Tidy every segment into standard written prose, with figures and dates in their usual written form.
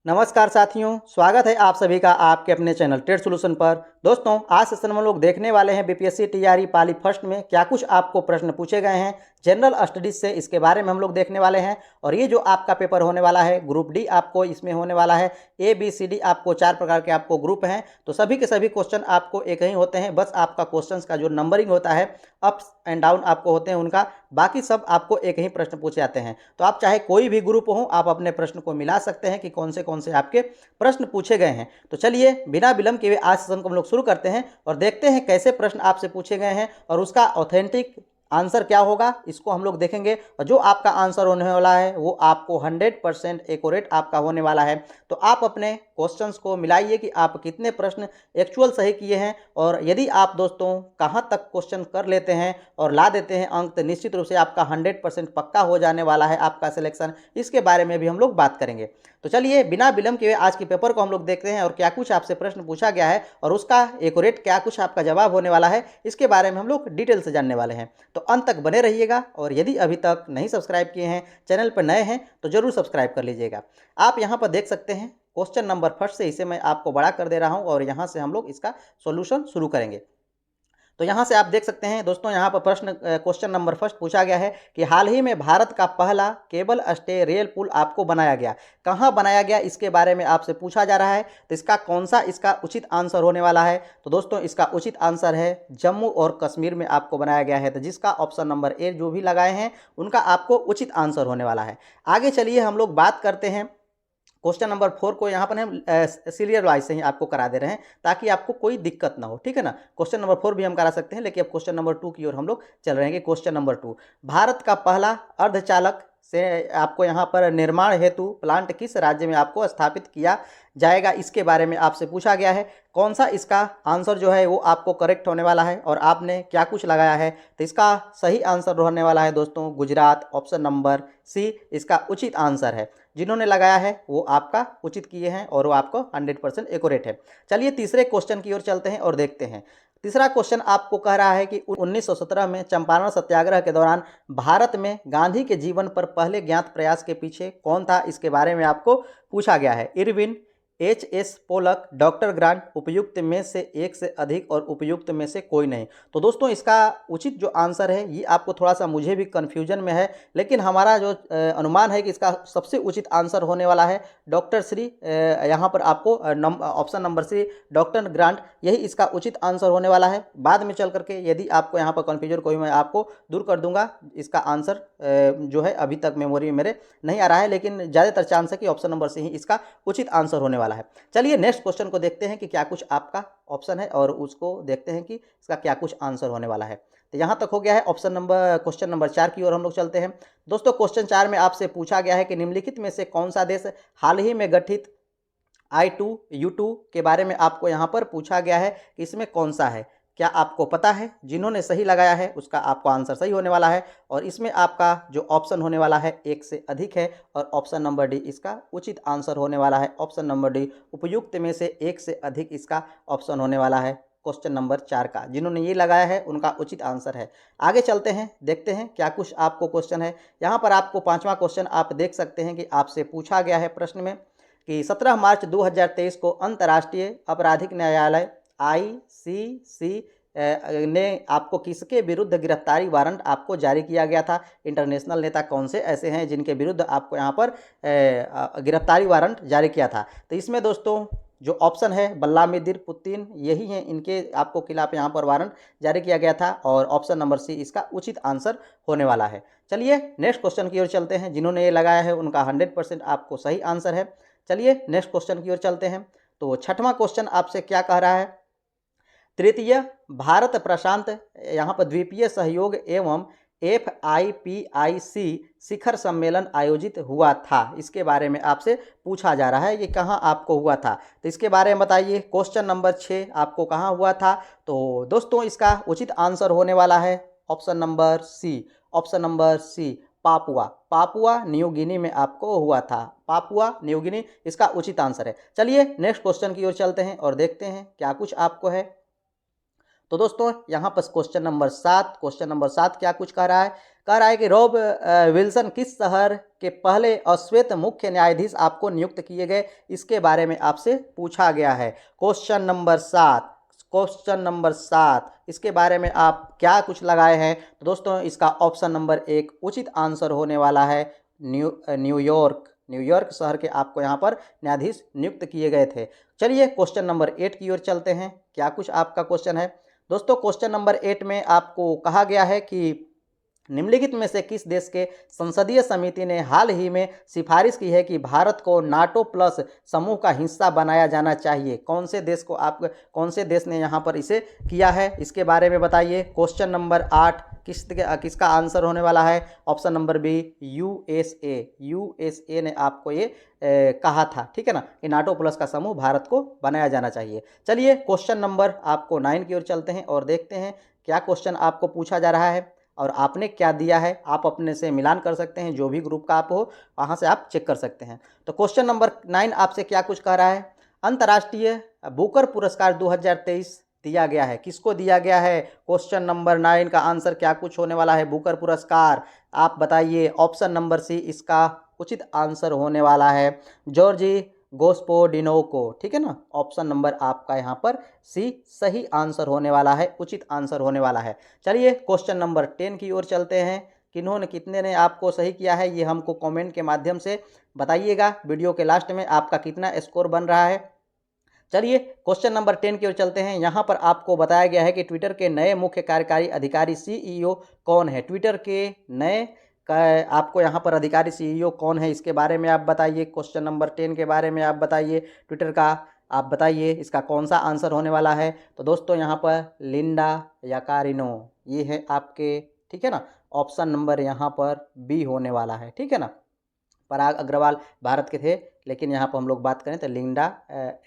नमस्कार साथियों, स्वागत है आप सभी का आपके अपने चैनल ट्रेड सॉल्यूशन पर। दोस्तों, आज सेशन में हम लोग देखने वाले हैं बीपीएससी टीआरई पाली फर्स्ट में क्या कुछ आपको प्रश्न पूछे गए हैं जनरल स्टडीज से, इसके बारे में हम लोग देखने वाले हैं। और ये जो आपका पेपर होने वाला है ग्रुप डी आपको इसमें होने वाला है। ए बी सी डी आपको 4 प्रकार के आपको ग्रुप हैं, तो सभी के सभी क्वेश्चन आपको एक ही होते हैं। बस आपका क्वेश्चन का जो नंबरिंग होता है अप्स एंड डाउन आपको होते हैं उनका, बाकी सब आपको एक ही प्रश्न पूछे जाते हैं। तो आप चाहे कोई भी ग्रुप हो, आप अपने प्रश्न को मिला सकते हैं कि कौन से आपके प्रश्न पूछे गए हैं। तो चलिए बिना विलंब किए आज सेशन को हम लोग शुरू करते हैं और देखते हैं कैसे प्रश्न आपसे पूछे गए हैं और उसका ऑथेंटिक आंसर क्या होगा, इसको हम लोग देखेंगे। और जो आपका आंसर होने वाला है वो आपको 100% एक्यूरेट आपका होने वाला है। तो आप अपने क्वेश्चंस को मिलाइए कि आप कितने प्रश्न एक्चुअल सही किए हैं। और यदि आप दोस्तों कहाँ तक क्वेश्चन कर लेते हैं और ला देते हैं अंक, तो निश्चित रूप से आपका 100% पक्का हो जाने वाला है आपका सिलेक्शन। इसके बारे में भी हम लोग बात करेंगे। तो चलिए बिना विलंब किए आज के पेपर को हम लोग देखते हैं और क्या कुछ आपसे प्रश्न पूछा गया है और उसका एक्यूरेट क्या कुछ आपका जवाब होने वाला है, इसके बारे में हम लोग डिटेल से जानने वाले हैं। तो अंत तक बने रहिएगा और यदि अभी तक नहीं सब्सक्राइब किए हैं, चैनल पर नए हैं, तो जरूर सब्सक्राइब कर लीजिएगा। आप यहाँ पर देख सकते हैं क्वेश्चन नंबर फर्स्ट से इसे मैं आपको बड़ा कर दे रहा हूँ और यहाँ से हम लोग इसका सॉल्यूशन शुरू करेंगे। तो यहाँ से आप देख सकते हैं दोस्तों, यहाँ पर प्रश्न क्वेश्चन नंबर फर्स्ट पूछा गया है कि हाल ही में भारत का पहला केबल स्टे रेल पुल आपको बनाया गया, कहाँ बनाया गया, इसके बारे में आपसे पूछा जा रहा है। तो इसका कौन सा इसका उचित आंसर होने वाला है, तो दोस्तों इसका उचित आंसर है जम्मू और कश्मीर में आपको बनाया गया है। तो जिसका ऑप्शन नंबर ए जो भी लगाए हैं उनका आपको उचित आंसर होने वाला है। आगे चलिए हम लोग बात करते हैं क्वेश्चन नंबर 4 को। यहाँ पर हम सीरियल वाइज से ही आपको करा दे रहे हैं ताकि आपको कोई दिक्कत ना हो, ठीक है ना। क्वेश्चन नंबर 4 भी हम करा सकते हैं, लेकिन अब क्वेश्चन नंबर 2 की ओर हम लोग चल रहे हैं कि क्वेश्चन नंबर 2, भारत का पहला अर्धचालक से आपको यहाँ पर निर्माण हेतु प्लांट किस राज्य में आपको स्थापित किया जाएगा, इसके बारे में आपसे पूछा गया है। कौन सा इसका आंसर जो है वो आपको करेक्ट होने वाला है और आपने क्या कुछ लगाया है, तो इसका सही आंसर होने वाला है दोस्तों गुजरात, ऑप्शन नंबर सी इसका उचित आंसर है। जिन्होंने लगाया है वो आपका उचित किए हैं और वो आपको 100% एक्यूरेट है। चलिए तीसरे क्वेश्चन की ओर चलते हैं और देखते हैं। तीसरा क्वेश्चन आपको कह रहा है कि 1917 में चंपारण सत्याग्रह के दौरान भारत में गांधी के जीवन पर पहले ज्ञात प्रयास के पीछे कौन था, इसके बारे में आपको पूछा गया है। Irwin, H S. Polak, doctor Grant, उपयुक्त में से एक से अधिक और उपयुक्त में से कोई नहीं। तो दोस्तों इसका उचित जो आंसर है ये आपको थोड़ा सा मुझे भी कन्फ्यूजन में है, लेकिन हमारा जो अनुमान है कि इसका सबसे उचित आंसर होने वाला है डॉक्टर श्री, यहाँ पर आपको option number C doctor Grant, यही इसका उचित आंसर होने वाला है। बाद में चल करके यदि आपको यहाँ पर कन्फ्यूजन कोई, मैं आपको दूर कर दूंगा। इसका आंसर जो है अभी तक मेमोरी में मेरे नहीं आ रहा है, लेकिन ज़्यादातर चांस है कि ऑप्शन नंबर सी ही इसका उचित आंसर होने वाला है। चलिए नेक्स्ट क्वेश्चन को देखते हैं कि क्या कुछ आपका ऑप्शन है और उसको देखते हैं कि इसका क्या कुछ आंसर होने वाला है। तो यहाँ तक हो गया है क्वेश्चन नंबर 4 की ओर हम लोग चलते हैं। दोस्तों क्वेश्चन 4 में आपसे पूछा गया है कि निम्नलिखित में से कौन सा देश हाल ही में गठित I2U2 के बारे में आपको यहाँ पर पूछा गया है कि इसमें कौन सा है। क्या आपको पता है? जिन्होंने सही लगाया है उसका आपको आंसर सही होने वाला है और इसमें आपका जो ऑप्शन होने वाला है एक से अधिक है और ऑप्शन नंबर डी इसका उचित आंसर होने वाला है। ऑप्शन नंबर डी उपयुक्त में से एक से अधिक इसका ऑप्शन होने वाला है क्वेश्चन नंबर 4 का। जिन्होंने ये लगाया है उनका उचित आंसर है। आगे चलते हैं, देखते हैं क्या कुछ आपको क्वेश्चन है। यहाँ पर आपको 5वां क्वेश्चन आप देख सकते हैं कि आपसे पूछा गया है प्रश्न में कि 17 मार्च 2023 को अंतर्राष्ट्रीय आपराधिक न्यायालय ICC ने आपको किसके विरुद्ध गिरफ्तारी वारंट आपको जारी किया गया था। इंटरनेशनल नेता कौन से ऐसे हैं जिनके विरुद्ध आपको यहाँ पर गिरफ्तारी वारंट जारी किया था। तो इसमें दोस्तों जो ऑप्शन है व्लादिमीर पुतिन, यही हैं, इनके आपको खिलाफ यहाँ पर वारंट जारी किया गया था और ऑप्शन नंबर सी इसका उचित आंसर होने वाला है। चलिए नेक्स्ट क्वेश्चन की ओर चलते हैं। जिन्होंने ये लगाया है उनका 100% आपको सही आंसर है। चलिए नेक्स्ट क्वेश्चन की ओर चलते हैं। तो 6वां क्वेश्चन आपसे क्या कह रहा है, तृतीय भारत प्रशांत यहाँ पर द्वीपीय सहयोग एवं FIPIC शिखर सम्मेलन आयोजित हुआ था, इसके बारे में आपसे पूछा जा रहा है, ये कहाँ आपको हुआ था। तो इसके बारे में बताइए। क्वेश्चन नंबर 6 आपको कहाँ हुआ था, तो दोस्तों इसका उचित आंसर होने वाला है option number C. Option number C Papua New Guinea में आपको हुआ था। पापुआ न्यू गिनी इसका उचित आंसर है। चलिए नेक्स्ट क्वेश्चन की ओर चलते हैं और देखते हैं क्या कुछ आपको है। तो दोस्तों यहाँ पर क्वेश्चन नंबर 7 क्या कुछ कह रहा है, कह रहा है कि रॉब विल्सन किस शहर के पहले अश्वेत मुख्य न्यायाधीश आपको नियुक्त किए गए, इसके बारे में आपसे पूछा गया है। क्वेश्चन नंबर 7 इसके बारे में आप क्या कुछ लगाए हैं? तो दोस्तों इसका ऑप्शन नंबर 1 उचित आंसर होने वाला है। न्यूयॉर्क शहर के आपको यहाँ पर न्यायाधीश नियुक्त किए गए थे। चलिए क्वेश्चन नंबर 8 की ओर चलते हैं। क्या कुछ आपका क्वेश्चन है? दोस्तों क्वेश्चन नंबर 8 में आपको कहा गया है कि निम्नलिखित में से किस देश के संसदीय समिति ने हाल ही में सिफारिश की है कि भारत को नाटो प्लस समूह का हिस्सा बनाया जाना चाहिए? कौन से देश ने यहाँ पर इसे किया है, इसके बारे में बताइए। क्वेश्चन नंबर 8 किसका आंसर होने वाला है? ऑप्शन नंबर बी यूएसए ने आपको ये कहा था, ठीक है ना, कि नाटो प्लस का समूह भारत को बनाया जाना चाहिए। चलिए क्वेश्चन नंबर आपको 9 की ओर चलते हैं और देखते हैं क्या क्वेश्चन आपको पूछा जा रहा है और आपने क्या दिया है। आप अपने से मिलान कर सकते हैं, जो भी ग्रुप का आप हो वहाँ से आप चेक कर सकते हैं। तो क्वेश्चन नंबर 9 आपसे क्या कुछ कह रहा है? अंतर्राष्ट्रीय बुकर पुरस्कार 2023 दिया गया है, किसको दिया गया है? क्वेश्चन नंबर 9 का आंसर क्या कुछ होने वाला है? बुकर पुरस्कार आप बताइए। ऑप्शन नंबर सी इसका उचित आंसर होने वाला है, जॉर्जी गोस्पोडिनो को, ठीक है ना। ऑप्शन नंबर आपका यहाँ पर सी सही आंसर होने वाला है, उचित आंसर होने वाला है। चलिए क्वेश्चन नंबर 10 की ओर चलते हैं। कितने ने आपको सही किया है ये हमको कमेंट के माध्यम से बताइएगा। वीडियो के लास्ट में आपका कितना स्कोर बन रहा है। चलिए क्वेश्चन नंबर 10 की ओर चलते हैं। यहाँ पर आपको बताया गया है कि ट्विटर के नए मुख्य कार्यकारी अधिकारी सीईओ कौन है? ट्विटर के नए आपको यहाँ पर अधिकारी सीईओ कौन है, इसके बारे में आप बताइए। क्वेश्चन नंबर 10 के बारे में आप बताइए, ट्विटर का आप बताइए इसका कौन सा आंसर होने वाला है। तो दोस्तों यहाँ पर लिंडा याकारिनो ये है आपके, ठीक है ना। ऑप्शन नंबर यहाँ पर बी होने वाला है, ठीक है ना। पराग अग्रवाल भारत के थे, लेकिन यहाँ पर हम लोग बात करें तो लिंडा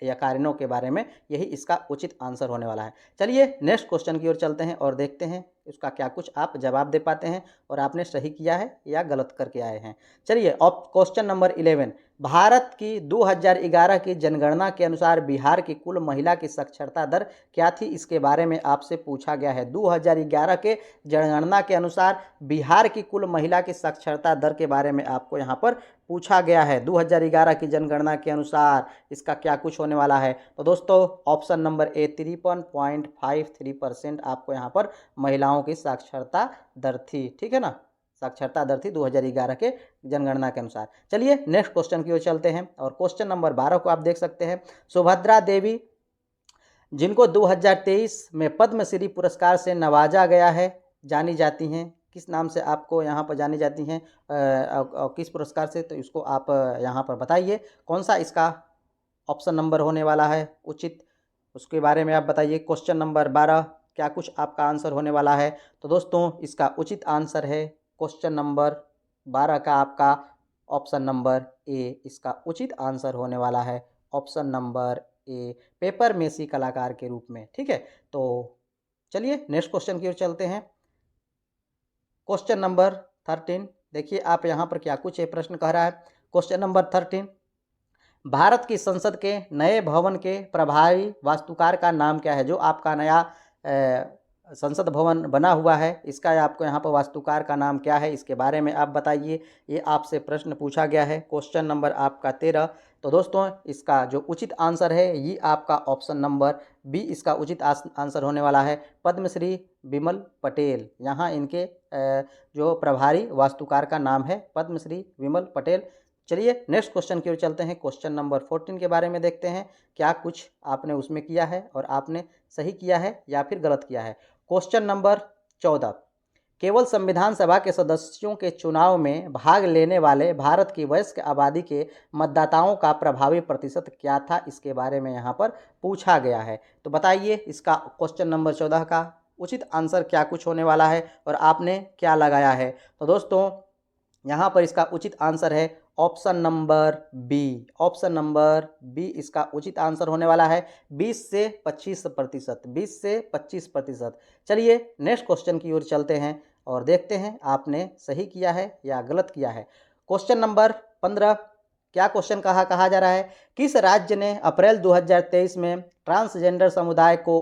याकारिनो के बारे में, यही इसका उचित आंसर होने वाला है। चलिए नेक्स्ट क्वेश्चन की ओर चलते हैं और देखते हैं उसका क्या कुछ आप जवाब दे पाते हैं और आपने सही किया है या गलत करके आए हैं। चलिए क्वेश्चन नंबर 11, भारत की 2011 की जनगणना के अनुसार बिहार की कुल महिला की साक्षरता दर क्या थी, इसके बारे में आपसे पूछा गया है। 2011 के जनगणना के अनुसार बिहार की कुल महिला की साक्षरता दर के बारे में आपको यहाँ पर पूछा गया है। 2011 की जनगणना के अनुसार इसका क्या कुछ होने वाला है? तो दोस्तों ऑप्शन नंबर ए 53.53% आपको यहाँ पर महिलाओं की साक्षरता दर थी, ठीक है ना। साक्षरता दर थी 2011 के जनगणना के अनुसार। चलिए नेक्स्ट क्वेश्चन की ओर चलते हैं और क्वेश्चन नंबर 12 को आप देख सकते हैं। सुभद्रा देवी जिनको 2023 में पद्मश्री पुरस्कार से नवाजा गया है, जानी जाती हैं किस नाम से? आपको यहाँ पर जानी जाती हैं किस पुरस्कार से? तो इसको आप यहाँ पर बताइए कौन सा इसका ऑप्शन नंबर होने वाला है उचित, उसके बारे में आप बताइए। क्वेश्चन नंबर 12 क्या कुछ आपका आंसर होने वाला है? तो दोस्तों इसका उचित आंसर है क्वेश्चन नंबर 12 का आपका ऑप्शन नंबर ए, इसका उचित आंसर होने वाला है ऑप्शन नंबर ए, पेपर मेसी कलाकार के रूप में, ठीक है। तो चलिए नेक्स्ट क्वेश्चन की ओर चलते हैं। क्वेश्चन नंबर 13 देखिए आप यहाँ पर क्या कुछ ये प्रश्न कह रहा है। क्वेश्चन नंबर 13, भारत की संसद के नए भवन के प्रभारी वास्तुकार का नाम क्या है? जो आपका नया संसद भवन बना हुआ है, इसका आपको यहाँ पर वास्तुकार का नाम क्या है, इसके बारे में आप बताइए। ये आपसे प्रश्न पूछा गया है। क्वेश्चन नंबर आपका 13। तो दोस्तों इसका जो उचित आंसर है ये आपका ऑप्शन नंबर बी, इसका उचित आंसर होने वाला है पद्मश्री विमल पटेल। यहाँ इनके जो प्रभारी वास्तुकार का नाम है पद्मश्री विमल पटेल। चलिए नेक्स्ट क्वेश्चन की ओर चलते हैं। क्वेश्चन नंबर 14 के बारे में देखते हैं क्या कुछ आपने उसमें किया है और आपने सही किया है या फिर गलत किया है। क्वेश्चन नंबर 14, केवल संविधान सभा के सदस्यों के चुनाव में भाग लेने वाले भारत की वयस्क आबादी के मतदाताओं का प्रभावी प्रतिशत क्या था, इसके बारे में यहाँ पर पूछा गया है। तो बताइए इसका क्वेश्चन नंबर 14 का उचित आंसर क्या कुछ होने वाला है और आपने क्या लगाया है। तो दोस्तों यहाँ पर इसका उचित आंसर है option number B, option number B इसका उचित आंसर होने वाला है 20 से 25%, 20 से 25%। चलिए नेक्स्ट क्वेश्चन की ओर चलते हैं और देखते हैं आपने सही किया है या गलत किया है। क्वेश्चन नंबर 15, क्या क्वेश्चन कहा जा रहा है, किस राज्य ने अप्रैल 2023 में ट्रांसजेंडर समुदाय को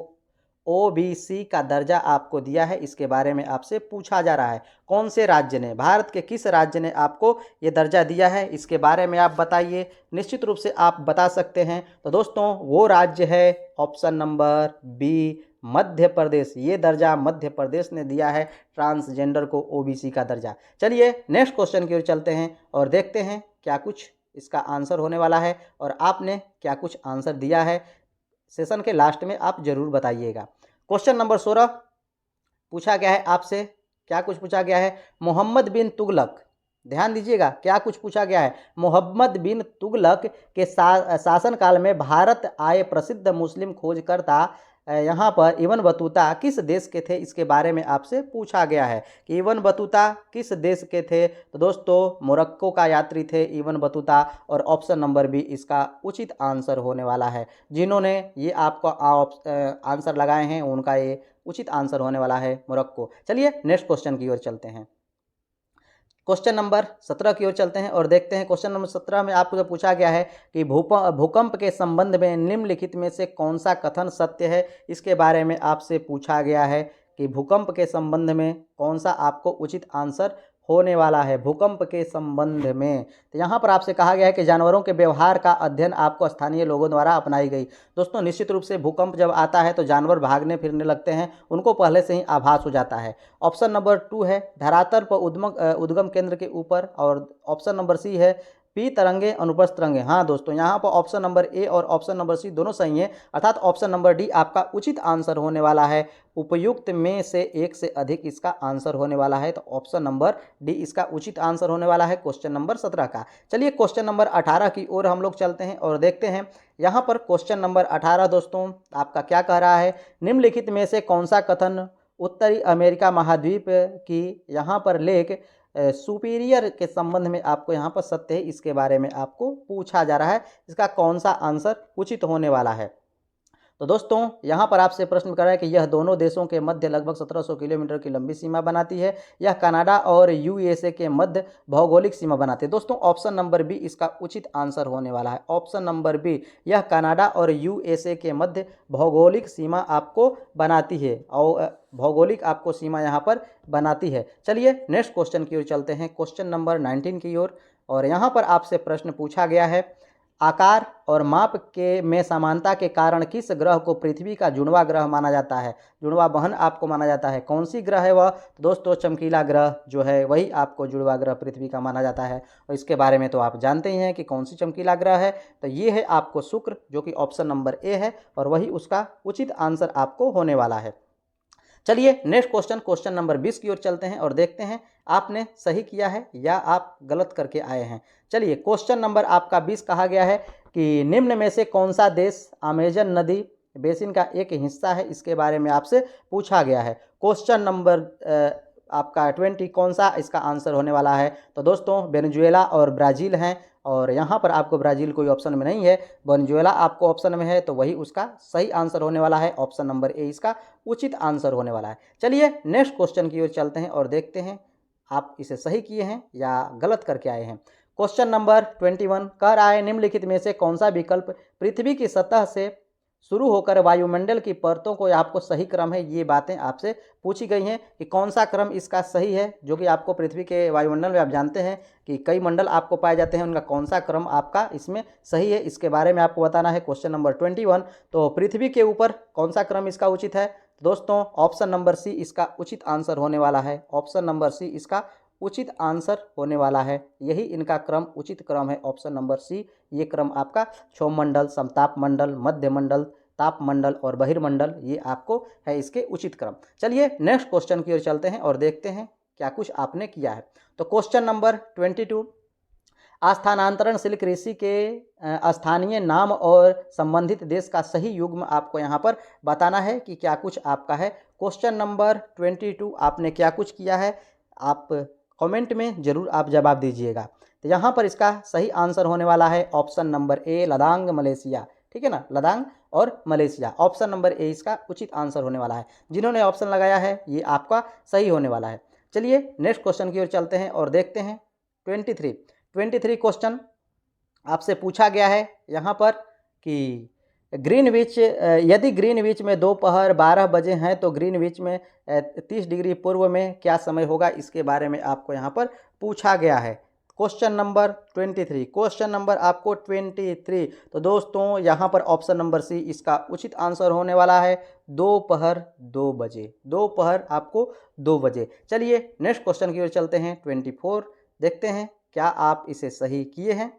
ओबीसी का दर्जा आपको दिया है, इसके बारे में आपसे पूछा जा रहा है। कौन से राज्य ने, भारत के किस राज्य ने आपको ये दर्जा दिया है, इसके बारे में आप बताइए। निश्चित रूप से आप बता सकते हैं। तो दोस्तों वो राज्य है option number B, Madhya Pradesh. ये दर्जा मध्य प्रदेश ने दिया है ट्रांसजेंडर को ओबीसी का दर्जा। चलिए नेक्स्ट क्वेश्चन की ओर चलते हैं और देखते हैं क्या कुछ इसका आंसर होने वाला है और आपने क्या कुछ आंसर दिया है। सेशन के लास्ट में आप जरूर बताइएगा। क्वेश्चन नंबर 16 पूछा गया है आपसे। क्या कुछ पूछा गया है? मोहम्मद बिन तुगलक, ध्यान दीजिएगा क्या कुछ पूछा गया है। मोहम्मद बिन तुगलक के शासनकाल में भारत आए प्रसिद्ध मुस्लिम खोजकर्ता यहाँ पर इब्न बतूता किस देश के थे, इसके बारे में आपसे पूछा गया है कि इब्न बतूता किस देश के थे। तो दोस्तों मोरक्को का यात्री थे इब्न बतूता, और ऑप्शन नंबर बी इसका उचित आंसर होने वाला है। जिन्होंने ये आपको आंसर लगाए हैं उनका ये उचित आंसर होने वाला है मोरक्को। चलिए नेक्स्ट क्वेश्चन की ओर चलते हैं। क्वेश्चन नंबर 17 की ओर चलते हैं और देखते हैं। क्वेश्चन नंबर 17 में आपको पूछा गया है कि भूकंप के संबंध में निम्नलिखित में से कौन सा कथन सत्य है, इसके बारे में आपसे पूछा गया है कि भूकंप के संबंध में कौन सा आपको उचित आंसर होने वाला है। भूकंप के संबंध में तो यहाँ पर आपसे कहा गया है कि जानवरों के व्यवहार का अध्ययन आपको स्थानीय लोगों द्वारा अपनाई गई। दोस्तों निश्चित रूप से भूकंप जब आता है तो जानवर भागने फिरने लगते हैं, उनको पहले से ही आभास हो जाता है। ऑप्शन नंबर 2 है धरातल पर उद्गम केंद्र के ऊपर, और ऑप्शन नंबर सी है पी तरंगे अनुप्रस्थ तरंगे। हाँ दोस्तों यहाँ पर ऑप्शन नंबर ए और ऑप्शन नंबर सी दोनों सही है, अर्थात ऑप्शन नंबर डी आपका उचित आंसर होने वाला है। उपयुक्त में से एक से अधिक इसका आंसर होने वाला है, तो ऑप्शन नंबर डी इसका उचित आंसर होने वाला है क्वेश्चन नंबर 17 का। चलिए क्वेश्चन नंबर 18 की ओर हम लोग चलते हैं और देखते हैं। यहाँ पर क्वेश्चन नंबर 18 दोस्तों आपका क्या कह रहा है, निम्नलिखित में से कौन सा कथन उत्तरी अमेरिका महाद्वीप की यहाँ पर लेक सुपीरियर के संबंध में आपको यहाँ पर सत्य है, इसके बारे में आपको पूछा जा रहा है। इसका कौन सा आंसर उचित होने वाला है। तो दोस्तों यहाँ पर आपसे प्रश्न कर रहा है कि यह दोनों देशों के मध्य लगभग 1700 किलोमीटर की लंबी सीमा बनाती है। यह कनाडा और यूएसए के मध्य भौगोलिक सीमा बनाती है। दोस्तों ऑप्शन नंबर बी इसका उचित आंसर होने वाला है। ऑप्शन नंबर बी, यह कनाडा और यूएसए के मध्य भौगोलिक सीमा आपको बनाती है, और भौगोलिक आपको सीमा यहाँ पर बनाती है। चलिए नेक्स्ट क्वेश्चन की ओर चलते हैं, क्वेश्चन नंबर 19 की ओर। और यहाँ पर आपसे प्रश्न पूछा गया है, आकार और माप के में समानता के कारण किस ग्रह को पृथ्वी का जुड़वा ग्रह माना जाता है, जुड़वा बहन आपको माना जाता है। कौन सी ग्रह है वह? दोस्तों चमकीला ग्रह जो है वही आपको जुड़वा ग्रह पृथ्वी का माना जाता है, और इसके बारे में तो आप जानते ही हैं कि कौन सी चमकीला ग्रह है। तो ये है आपको शुक्र, जो कि ऑप्शन नंबर ए है, और वही उसका उचित आंसर आपको होने वाला है। चलिए नेक्स्ट क्वेश्चन, क्वेश्चन नंबर 20 की ओर चलते हैं और देखते हैं आपने सही किया है या आप गलत करके आए हैं। चलिए क्वेश्चन नंबर आपका 20 कहा गया है कि निम्न में से कौन सा देश अमेजन नदी बेसिन का एक हिस्सा है, इसके बारे में आपसे पूछा गया है। क्वेश्चन नंबर आपका 20 कौन सा इसका आंसर होने वाला है। तो दोस्तों वेनेजुएला और ब्राज़ील हैं, और यहाँ पर आपको ब्राज़ील कोई ऑप्शन में नहीं है, वेनेजुएला आपको ऑप्शन में है, तो वही उसका सही आंसर होने वाला है। ऑप्शन नंबर ए इसका उचित आंसर होने वाला है। चलिए नेक्स्ट क्वेश्चन की ओर चलते हैं और देखते हैं आप इसे सही किए हैं या गलत करके आए हैं। क्वेश्चन नंबर 21 कह रहा है, निम्नलिखित में से कौन सा विकल्प पृथ्वी की सतह से शुरू होकर वायुमंडल की परतों को आपको सही क्रम है। ये बातें आपसे पूछी गई हैं कि कौन सा क्रम इसका सही है, जो कि आपको पृथ्वी के वायुमंडल में आप जानते हैं कि कई मंडल आपको पाए जाते हैं, उनका कौन सा क्रम आपका इसमें सही है, इसके बारे में आपको बताना है। क्वेश्चन नंबर 21, तो पृथ्वी के ऊपर कौन सा क्रम इसका उचित है। दोस्तों ऑप्शन नंबर सी इसका उचित आंसर होने वाला है। ऑप्शन नंबर सी इसका उचित आंसर होने वाला है, यही इनका क्रम उचित क्रम है। ऑप्शन नंबर सी, ये क्रम आपका क्षोभमंडल, समताप मंडल, मध्य मंडल, तापमंडल और बहिर्मंडल, ये आपको है इसके उचित क्रम। चलिए नेक्स्ट क्वेश्चन की ओर चलते हैं और देखते हैं क्या कुछ आपने किया है। तो क्वेश्चन नंबर 22, स्थानांतरणशील कृषि के स्थानीय नाम और संबंधित देश का सही युग्म आपको यहाँ पर बताना है कि क्या कुछ आपका है। क्वेश्चन नंबर 22 आपने क्या कुछ किया है, आप कमेंट में जरूर आप जवाब दीजिएगा। तो यहाँ पर इसका सही आंसर होने वाला है ऑप्शन नंबर ए, लदांग मलेशिया। ठीक है ना, लदांग और मलेशिया, ऑप्शन नंबर ए इसका उचित आंसर होने वाला है। जिन्होंने ऑप्शन लगाया है ये आपका सही होने वाला है। चलिए नेक्स्ट क्वेश्चन की ओर चलते हैं और देखते हैं 23 क्वेश्चन आपसे पूछा गया है यहाँ पर कि ग्रीनविच यदि ग्रीनविच में दोपहर 12 बजे हैं तो ग्रीनविच में 30 डिग्री पूर्व में क्या समय होगा, इसके बारे में आपको यहाँ पर पूछा गया है। क्वेश्चन नंबर 23, क्वेश्चन नंबर आपको 23। तो दोस्तों यहाँ पर ऑप्शन नंबर सी इसका उचित आंसर होने वाला है, दोपहर 2 बजे, दोपहर आपको 2 बजे। चलिए नेक्स्ट क्वेश्चन की ओर चलते हैं, 24, देखते हैं क्या आप इसे सही किए हैं।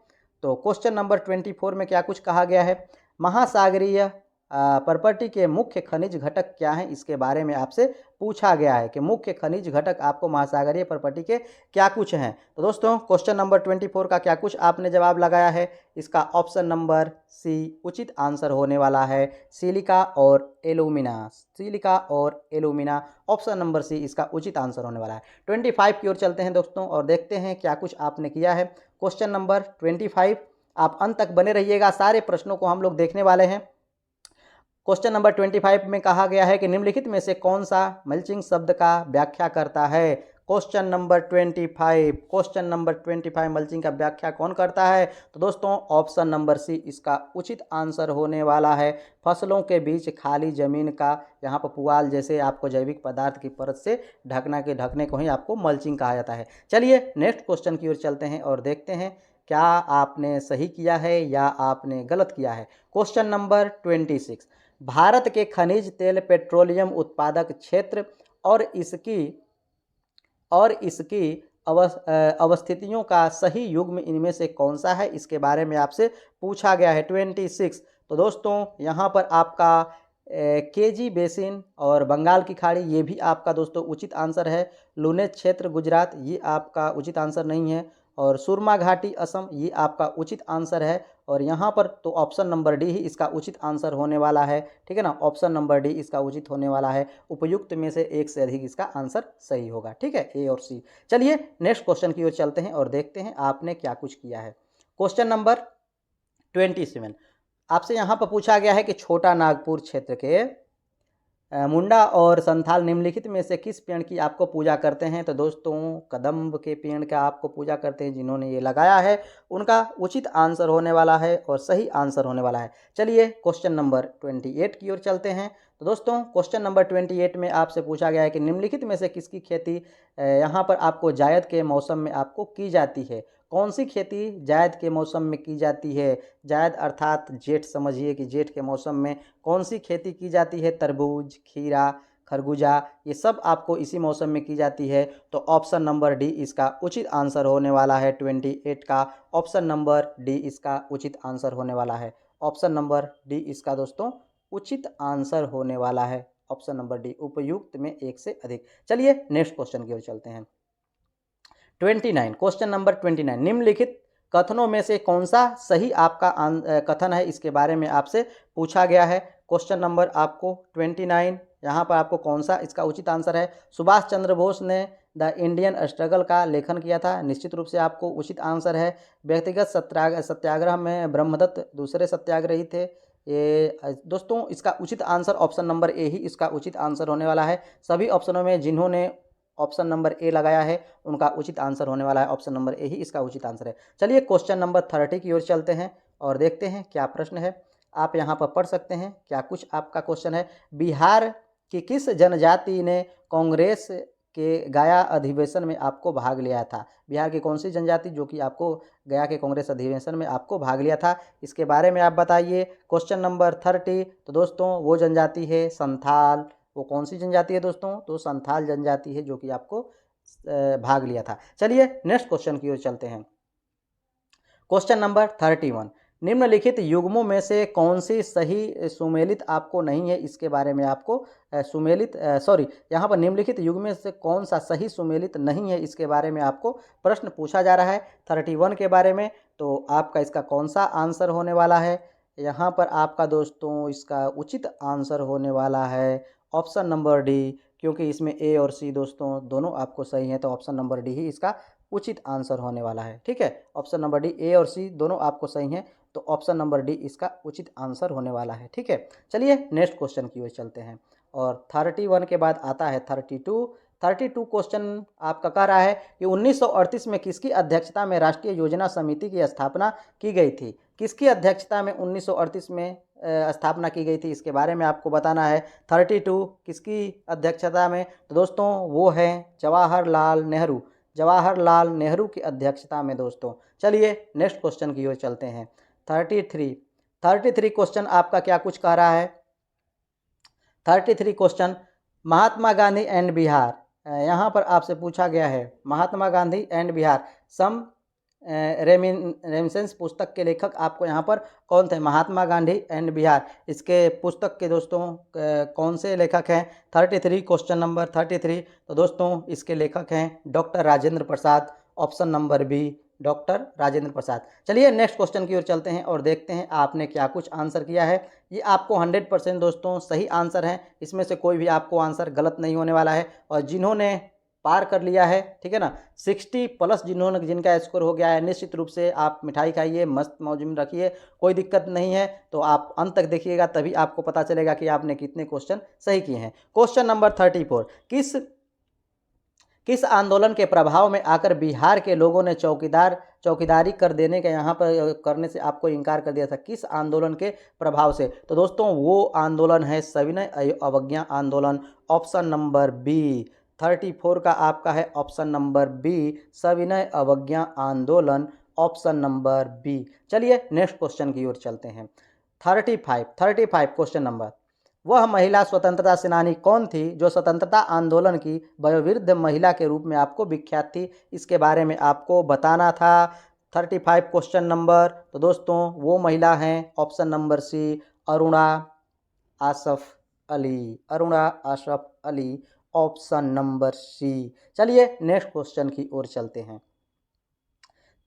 तो क्वेश्चन नंबर 24 में क्या कुछ कहा गया है, महासागरीय प्रॉपर्टी के मुख्य खनिज घटक क्या हैं, इसके बारे में आपसे पूछा गया है कि मुख्य खनिज घटक आपको महासागरीय प्रॉपर्टी के क्या कुछ हैं। तो दोस्तों क्वेश्चन नंबर 24 का क्या कुछ आपने जवाब लगाया है, इसका ऑप्शन नंबर सी उचित आंसर होने वाला है, सिलिका और एल्यूमिना, सिलिका और एल्यूमिना, ऑप्शन नंबर सी इसका उचित आंसर होने वाला है। 25 की ओर चलते हैं दोस्तों और देखते हैं क्या कुछ आपने किया है। क्वेश्चन नंबर 25, आप अंत तक बने रहिएगा, सारे प्रश्नों को हम लोग देखने वाले हैं। क्वेश्चन नंबर 25 में कहा गया है कि निम्नलिखित में से कौन सा मल्चिंग शब्द का व्याख्या करता है। Question number 25, question number 25 mulching का व्याख्या कौन करता है। तो दोस्तों ऑप्शन नंबर सी इसका उचित आंसर होने वाला है, फसलों के बीच खाली जमीन का यहाँ पर पुआल जैसे आपको जैविक पदार्थ की परत से ढकने को ही आपको मल्चिंग कहा जाता है। चलिए नेक्स्ट क्वेश्चन की ओर चलते हैं और देखते हैं क्या आपने सही किया है या आपने गलत किया है। क्वेश्चन नंबर 26, भारत के खनिज तेल पेट्रोलियम उत्पादक क्षेत्र और इसकी अवस्थितियों का सही युग्म इनमें से कौन सा है, इसके बारे में आपसे पूछा गया है। 26, तो दोस्तों यहाँ पर आपका केजी बेसिन और बंगाल की खाड़ी ये भी आपका दोस्तों उचित आंसर है। लुनेज क्षेत्र गुजरात ये आपका उचित आंसर नहीं है, और सुरमा घाटी असम ये आपका उचित आंसर है। और यहाँ पर तो ऑप्शन नंबर डी ही इसका उचित आंसर होने वाला है, ठीक है ना, ऑप्शन नंबर डी इसका उचित होने वाला है। उपयुक्त में से एक से अधिक इसका आंसर सही होगा, ठीक है, ए और सी। चलिए नेक्स्ट क्वेश्चन की ओर चलते हैं और देखते हैं आपने क्या कुछ किया है। क्वेश्चन नंबर 27, आपसे यहाँ पर पूछा गया है कि छोटा नागपुर क्षेत्र के मुंडा और संथाल निम्नलिखित में से किस पेड़ की आपको पूजा करते हैं। तो दोस्तों कदम्ब के पेड़ का आपको पूजा करते हैं, जिन्होंने ये लगाया है उनका उचित आंसर होने वाला है और सही आंसर होने वाला है। चलिए क्वेश्चन नंबर 28 की ओर चलते हैं। तो दोस्तों क्वेश्चन नंबर 28 में आपसे पूछा गया है कि निम्नलिखित में से किसकी खेती यहाँ पर आपको जायद के मौसम में आपको की जाती है। कौन सी खेती जायद के मौसम में की जाती है। जायद अर्थात जेठ, समझिए कि जेठ के मौसम में कौन सी खेती की जाती है, तरबूज, खीरा, खरबूजा, ये सब आपको इसी मौसम में की जाती है। तो ऑप्शन नंबर डी इसका उचित आंसर होने वाला है। 28 का ऑप्शन नंबर डी इसका उचित आंसर होने वाला है। ऑप्शन नंबर डी इसका दोस्तों उचित आंसर होने वाला है, ऑप्शन नंबर डी, उपयुक्त में एक से अधिक। चलिए नेक्स्ट क्वेश्चन की ओर चलते हैं। 29, क्वेश्चन नंबर 29, निम्नलिखित कथनों में से कौन सा सही आपका कथन है, इसके बारे में आपसे पूछा गया है। क्वेश्चन नंबर आपको 29, यहाँ पर आपको कौन सा इसका उचित आंसर है। सुभाष चंद्र बोस ने द इंडियन स्ट्रगल का लेखन किया था, निश्चित रूप से आपको उचित आंसर है। व्यक्तिगत सत्याग्रह में ब्रह्मदत्त दूसरे सत्याग्रही थे। ये दोस्तों इसका उचित आंसर ऑप्शन नंबर ए ही इसका उचित आंसर होने वाला है। सभी ऑप्शनों में जिन्होंने ऑप्शन नंबर ए लगाया है उनका उचित आंसर होने वाला है, ऑप्शन नंबर ए ही इसका उचित आंसर है। चलिए क्वेश्चन नंबर 30 की ओर चलते हैं और देखते हैं क्या प्रश्न है। आप यहाँ पर पढ़ सकते हैं क्या कुछ आपका क्वेश्चन है। बिहार की किस जनजाति ने कांग्रेस के गया अधिवेशन में आपको भाग लिया था। बिहार की कौन सी जनजाति जो कि आपको गया के कांग्रेस अधिवेशन में आपको भाग लिया था, इसके बारे में आप बताइए। क्वेश्चन नंबर 30, तो दोस्तों वो जनजाति है संथाल। वो कौन सी जनजाति है दोस्तों, तो संथाल जनजाति है जो कि आपको भाग लिया था। चलिए नेक्स्ट क्वेश्चन की ओर चलते हैं। क्वेश्चन नंबर 31, निम्नलिखित युग्मों में से कौन सी सही सुमेलित आपको नहीं है, इसके बारे में आपको यहाँ पर निम्नलिखित युग्म में से कौन सा सही सुमेलित नहीं है, इसके बारे में आपको प्रश्न पूछा जा रहा है 31 के बारे में। तो आपका इसका कौन सा आंसर होने वाला है। यहाँ पर आपका दोस्तों इसका उचित आंसर होने वाला है ऑप्शन नंबर डी, क्योंकि इसमें ए और सी दोस्तों दोनों आपको सही हैं, तो ऑप्शन नंबर डी ही इसका उचित आंसर होने वाला है, ठीक है। ऑप्शन नंबर डी, ए और सी दोनों आपको सही हैं, तो ऑप्शन नंबर डी इसका उचित आंसर होने वाला है, ठीक है। चलिए नेक्स्ट क्वेश्चन की ओर चलते हैं और 31 के बाद आता है 32 क्वेश्चन आपका कह रहा है कि 1938 में किसकी अध्यक्षता में राष्ट्रीय योजना समिति की स्थापना की गई थी। किसकी अध्यक्षता में 1938 में स्थापना की गई थी, इसके बारे में आपको बताना है। 32 किसकी अध्यक्षता में? तो दोस्तों वो है जवाहरलाल नेहरू, जवाहरलाल नेहरू की अध्यक्षता में दोस्तों। चलिए नेक्स्ट क्वेश्चन की ओर चलते हैं। 33 क्वेश्चन आपका क्या कुछ कह रहा है? 33 क्वेश्चन, महात्मा गांधी एंड बिहार, यहाँ पर आपसे पूछा गया है महात्मा गांधी एंड बिहार सम रेमिसेंस पुस्तक के लेखक आपको यहाँ पर कौन थे? महात्मा गांधी एंड बिहार, इसके पुस्तक के दोस्तों कौन से लेखक हैं? 33 क्वेश्चन नंबर 33, तो दोस्तों इसके लेखक हैं doctor Rajendra Prasad, option number B doctor Rajendra Prasad. चलिए नेक्स्ट क्वेश्चन की ओर चलते हैं और देखते हैं आपने क्या कुछ आंसर किया है। ये आपको 100% दोस्तों सही आंसर है, इसमें से कोई भी आपको आंसर गलत नहीं होने वाला है। और जिन्होंने पार कर लिया है, ठीक है ना, 60+ जिनका स्कोर हो गया है, निश्चित रूप से आप मिठाई खाइए, मस्त मौज में रखिए, कोई दिक्कत नहीं है। तो आप अंत तक देखिएगा, तभी आपको पता चलेगा कि आपने कितने क्वेश्चन सही किए हैं। क्वेश्चन नंबर 34, किस आंदोलन के प्रभाव में आकर बिहार के लोगों ने चौकीदारी कर देने के यहाँ पर करने से आपको इनकार कर दिया था? किस आंदोलन के प्रभाव से? तो दोस्तों वो आंदोलन है सविनय अवज्ञा आंदोलन, ऑप्शन नंबर बी। 34 का आपका है ऑप्शन नंबर बी, सविनय अवज्ञा आंदोलन, ऑप्शन नंबर बी। चलिए नेक्स्ट क्वेश्चन की ओर चलते हैं। 35 क्वेश्चन नंबर, वह महिला स्वतंत्रता सेनानी कौन थी जो स्वतंत्रता आंदोलन की वयोवृद्ध महिला के रूप में आपको विख्यात थी? इसके बारे में आपको बताना था। 35 क्वेश्चन नंबर, तो दोस्तों वो महिला हैं option number C, Aruna Asaf Ali, Aruna Asaf Ali, option number C. चलिए नेक्स्ट क्वेश्चन की ओर चलते हैं।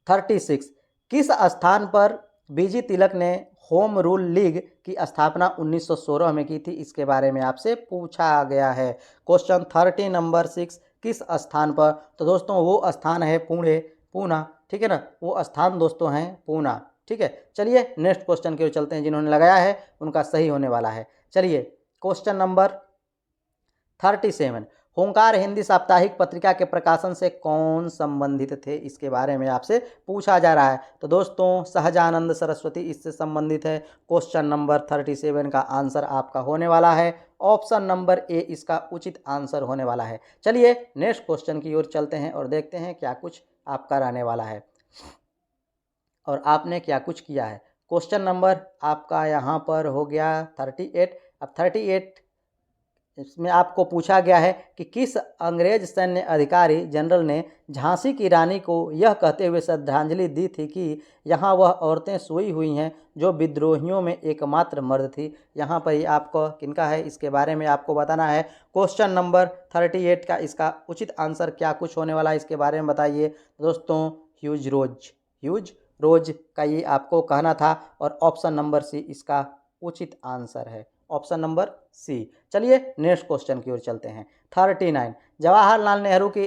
36, किस स्थान पर बीजी तिलक ने होम रूल लीग की स्थापना 1916 में की थी? इसके बारे में आपसे पूछा गया है। क्वेश्चन 30 नंबर 6, किस स्थान पर? तो दोस्तों वो स्थान है पूना, ठीक है ना, वो स्थान दोस्तों हैं पूना, ठीक है। चलिए नेक्स्ट क्वेश्चन की ओर चलते हैं, जिन्होंने लगाया है उनका सही होने वाला है। चलिए क्वेश्चन नंबर 37, होंकार हिंदी साप्ताहिक पत्रिका के प्रकाशन से कौन संबंधित थे? इसके बारे में आपसे पूछा जा रहा है। तो दोस्तों सहजानंद सरस्वती इससे संबंधित है। क्वेश्चन नंबर 37 का आंसर आपका होने वाला है ऑप्शन नंबर ए, इसका उचित आंसर होने वाला है। चलिए नेक्स्ट क्वेश्चन की ओर चलते हैं और देखते हैं क्या कुछ आपका रहने वाला है और आपने क्या कुछ किया है। क्वेश्चन नंबर आपका यहाँ पर हो गया 38। अब 38 इसमें आपको पूछा गया है कि किस अंग्रेज सैन्य अधिकारी जनरल ने झांसी की रानी को यह कहते हुए श्रद्धांजलि दी थी कि यहाँ वह औरतें सोई हुई हैं जो विद्रोहियों में एकमात्र मर्द थी? यहाँ पर ये आपको किनका है, इसके बारे में आपको बताना है। क्वेश्चन नंबर 38 का इसका उचित आंसर क्या कुछ होने वाला है, इसके बारे में बताइए। दोस्तों ह्यूज रोज का ये आपको कहना था और ऑप्शन नंबर सी इसका उचित आंसर है, ऑप्शन नंबर सी। चलिए नेक्स्ट क्वेश्चन की ओर चलते हैं। 39, जवाहरलाल नेहरू की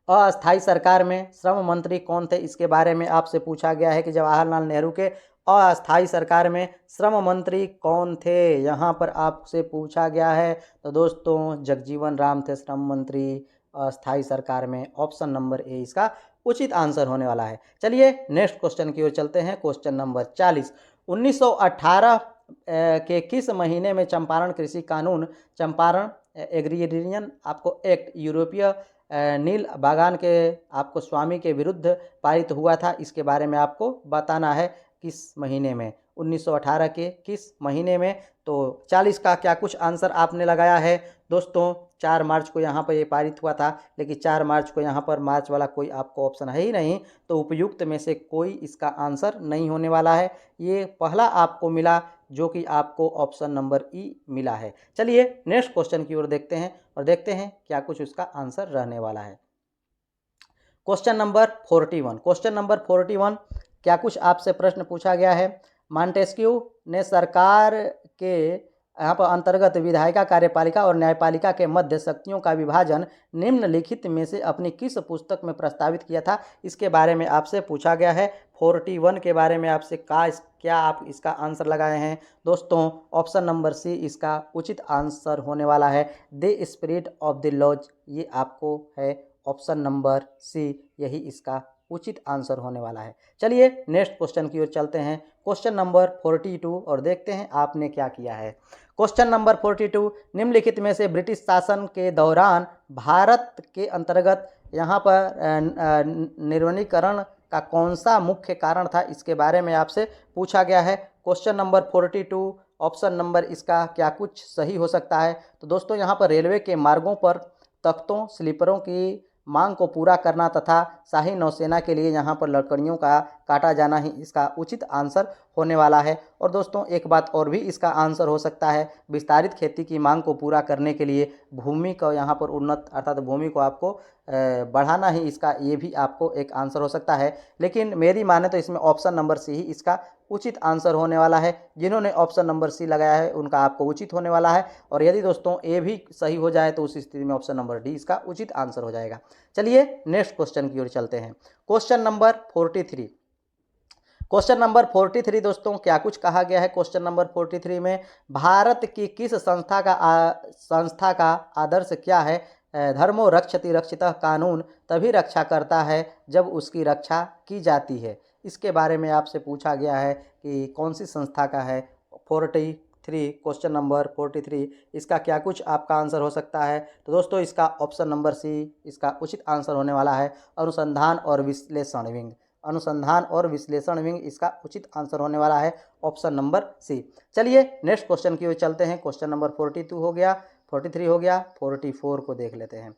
अस्थाई सरकार में श्रम मंत्री कौन थे? इसके बारे में आपसे पूछा गया है कि जवाहरलाल नेहरू के अस्थाई सरकार में श्रम मंत्री कौन थे? यहाँ पर आपसे पूछा गया है। तो दोस्तों जगजीवन राम थे श्रम मंत्री अस्थाई सरकार में, ऑप्शन नंबर ए इसका उचित आंसर होने वाला है। चलिए नेक्स्ट क्वेश्चन की ओर चलते हैं। क्वेश्चन नंबर 40, 1918 के किस महीने में चंपारण कृषि कानून, चंपारण एग्रीरियन आपको एक्ट यूरोपीय नील बागान के आपको स्वामी के विरुद्ध पारित हुआ था? इसके बारे में आपको बताना है किस महीने में, 1918 के किस महीने में। तो 40 का क्या कुछ आंसर आपने लगाया है? दोस्तों 4 मार्च को यहाँ पर ये पारित हुआ था, लेकिन 4 मार्च को यहाँ पर मार्च वाला कोई आपको ऑप्शन है ही नहीं, तो उपयुक्त में से कोई इसका आंसर नहीं होने वाला है। ये पहला आपको मिला जो कि आपको ऑप्शन नंबर ई मिला है। चलिए नेक्स्ट क्वेश्चन की ओर देखते हैं और देखते हैं क्या कुछ उसका आंसर रहने वाला है। क्वेश्चन नंबर 41 क्या कुछ आपसे प्रश्न पूछा गया है। मॉन्टेस्क्यू ने सरकार के यहाँ पर अंतर्गत विधायिका, कार्यपालिका और न्यायपालिका के मध्य शक्तियों का विभाजन निम्नलिखित में से अपनी किस पुस्तक में प्रस्तावित किया था? इसके बारे में आपसे पूछा गया है। 41 के बारे में आपसे क्या आप इसका आंसर लगाए हैं? दोस्तों ऑप्शन नंबर सी इसका उचित आंसर होने वाला है, the spirit of the laws, ये आपको है ऑप्शन नंबर सी, यही इसका उचित आंसर होने वाला है। चलिए नेक्स्ट क्वेश्चन की ओर चलते हैं, क्वेश्चन नंबर 42, और देखते हैं आपने क्या किया है। क्वेश्चन नंबर 42, निम्नलिखित में से ब्रिटिश शासन के दौरान भारत के अंतर्गत यहाँ पर निर्वनीकरण का कौन सा मुख्य कारण था, इसके बारे में आपसे पूछा गया है। क्वेश्चन नंबर 42, ऑप्शन नंबर इसका क्या कुछ सही हो सकता है। तो दोस्तों यहाँ पर रेलवे के मार्गों पर तख्तों स्लीपरों की मांग को पूरा करना तथा शाही नौसेना के लिए यहाँ पर लकड़ियों का काटा जाना ही इसका उचित आंसर होने वाला है। और दोस्तों एक बात और भी इसका आंसर हो सकता है, विस्तारित खेती की मांग को पूरा करने के लिए भूमि को यहाँ पर उन्नत अर्थात भूमि को आपको बढ़ाना ही इसका ये भी आपको एक आंसर हो सकता है। लेकिन मेरी माने तो इसमें ऑप्शन नंबर सी ही इसका उचित आंसर होने वाला है। जिन्होंने ऑप्शन नंबर सी लगाया है उनका आपको उचित होने वाला है, और यदि दोस्तों ए भी सही हो जाए तो उस स्थिति में ऑप्शन नंबर डी इसका उचित आंसर हो जाएगा। चलिए नेक्स्ट क्वेश्चन की ओर चलते हैं, क्वेश्चन नंबर 43। क्वेश्चन नंबर 43 दोस्तों क्या कुछ कहा गया है क्वेश्चन नंबर 43 में, भारत की किस संस्था का आदर्श क्या है। धर्मो रक्षति रक्षितः कानून तभी रक्षा करता है जब उसकी रक्षा की जाती है। इसके बारे में आपसे पूछा गया है कि कौन सी संस्था का है। 43 क्वेश्चन नंबर 43 इसका क्या कुछ आपका आंसर हो सकता है। तो दोस्तों इसका ऑप्शन नंबर सी इसका उचित आंसर होने वाला है, अनुसंधान और विश्लेषण विंग। अनुसंधान और विश्लेषण विंग इसका उचित आंसर होने वाला है, ऑप्शन नंबर सी। चलिए नेक्स्ट क्वेश्चन की ओर चलते हैं, क्वेश्चन नंबर 42 हो गया, 43 हो गया, 44 को देख लेते हैं।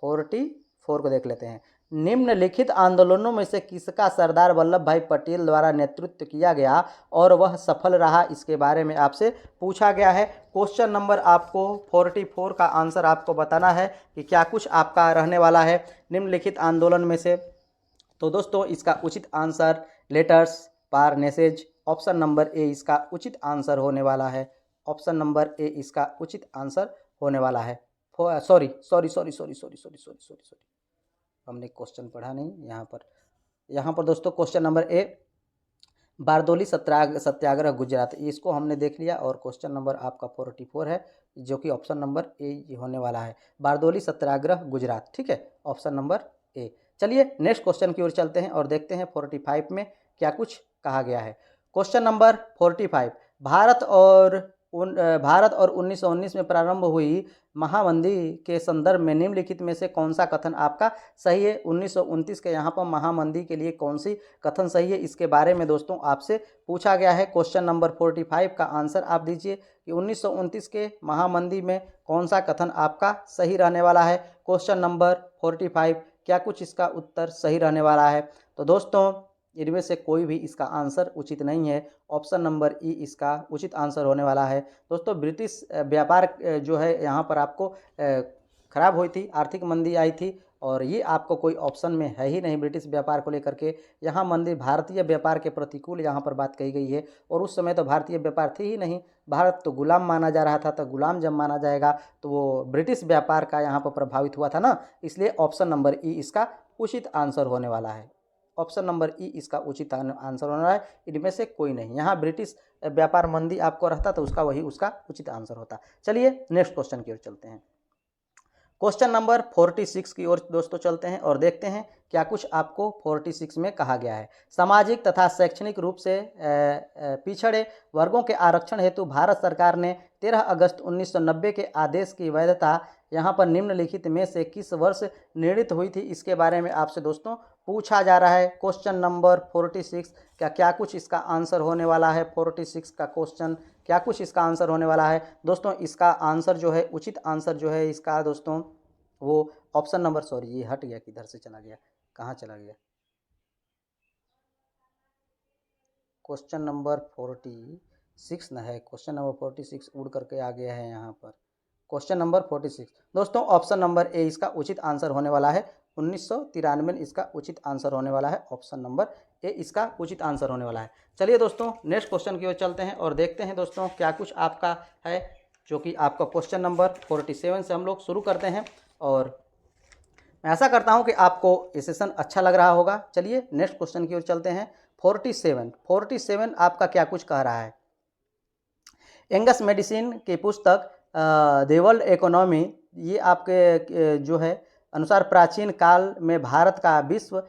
44 को देख लेते हैं, निम्नलिखित आंदोलनों में से किसका सरदार वल्लभ भाई पटेल द्वारा नेतृत्व किया गया और वह सफल रहा, इसके बारे में आपसे पूछा गया है। क्वेश्चन नंबर आपको 44 का आंसर आपको बताना है कि क्या कुछ आपका रहने वाला है निम्नलिखित आंदोलन में से। तो दोस्तों इसका उचित आंसर लेटर्स पारनेसेज, ऑप्शन नंबर ए इसका उचित आंसर होने वाला है। ऑप्शन नंबर ए इसका उचित आंसर होने वाला है। सॉरी, हमने क्वेश्चन पढ़ा नहीं यहाँ पर दोस्तों question number A Bardoli Satyagraha Gujarat, इसको हमने देख लिया। और क्वेश्चन नंबर आपका 44 है जो कि ऑप्शन नंबर ए होने वाला है, बारदोली सत्याग्रह गुजरात। ठीक है, ऑप्शन नंबर ए। चलिए नेक्स्ट क्वेश्चन की ओर चलते हैं और देखते हैं 45 में क्या कुछ कहा गया है। क्वेश्चन नंबर 45, भारत और 1919 में प्रारंभ हुई महामंदी के संदर्भ में निम्नलिखित में से कौन सा कथन आपका सही है। 1929 के यहाँ पर महामंदी के लिए कौन सी कथन सही है, इसके बारे में दोस्तों आपसे पूछा गया है। क्वेश्चन नंबर 45 का आंसर आप दीजिए कि 1929 के महामंदी में कौन सा कथन आपका सही रहने वाला है। क्वेश्चन नंबर 45 क्या कुछ इसका उत्तर सही रहने वाला है। तो दोस्तों इनमें से कोई भी इसका आंसर उचित नहीं है, ऑप्शन नंबर ई इसका उचित आंसर होने वाला है। दोस्तों ब्रिटिश व्यापार जो है यहाँ पर आपको खराब हुई थी, आर्थिक मंदी आई थी, और ये आपको कोई ऑप्शन में है ही नहीं ब्रिटिश व्यापार को लेकर के। यहाँ मंदी भारतीय व्यापार के प्रतिकूल यहाँ पर बात कही गई है, और उस समय तो भारतीय व्यापार थी ही नहीं, भारत तो गुलाम माना जा रहा था। तो गुलाम जब माना जाएगा तो वो ब्रिटिश व्यापार का यहाँ पर प्रभावित हुआ था ना, इसलिए ऑप्शन नंबर ई इसका उचित आंसर होने वाला है। ऑप्शन नंबर ई इसका उचित आंसर होना है, इनमें से कोई नहीं। यहाँ ब्रिटिश व्यापार मंदी आपको रहता तो उसका वही उसका उचित आंसर होता। चलिए नेक्स्ट क्वेश्चन की ओर चलते हैं, क्वेश्चन नंबर 46 की ओर दोस्तों चलते हैं और देखते हैं क्या कुछ आपको 46 में कहा गया है। सामाजिक तथा शैक्षणिक रूप से पिछड़े वर्गों के आरक्षण हेतु भारत सरकार ने 13 अगस्त 1990 के आदेश की वैधता यहाँ पर निम्नलिखित में से किस वर्ष निर्णित हुई थी, इसके बारे में आपसे दोस्तों पूछा जा रहा है। क्वेश्चन नंबर 46 क्या कुछ इसका आंसर होने वाला है। 46 का क्वेश्चन क्या कुछ इसका आंसर होने वाला है। दोस्तों इसका आंसर जो है उचित आंसर जो है इसका दोस्तों वो ऑप्शन नंबर, सॉरी ये हट गया, किधर से चला गया, कहाँ चला गया। क्वेश्चन नंबर 46 ना है, क्वेश्चन नंबर 46 उड़ करके आ गया है यहाँ पर। क्वेश्चन नंबर 46 दोस्तों ऑप्शन नंबर ए इसका उचित आंसर होने वाला है। 1993 में इसका उचित आंसर होने वाला है, ऑप्शन नंबर ए इसका उचित आंसर होने वाला है। चलिए दोस्तों नेक्स्ट क्वेश्चन की ओर चलते हैं और देखते हैं दोस्तों क्या कुछ आपका है, जो कि आपका क्वेश्चन नंबर 47 से हम लोग शुरू करते हैं। और मैं आशा करता हूं कि आपको ये सेशन अच्छा लग रहा होगा। चलिए नेक्स्ट क्वेश्चन की ओर चलते हैं। 47 आपका क्या कुछ कह रहा है। एंगस मेडिसिन की पुस्तक द वर्ल्ड इकोनॉमी, ये आपके जो है अनुसार प्राचीन काल में भारत का विश्व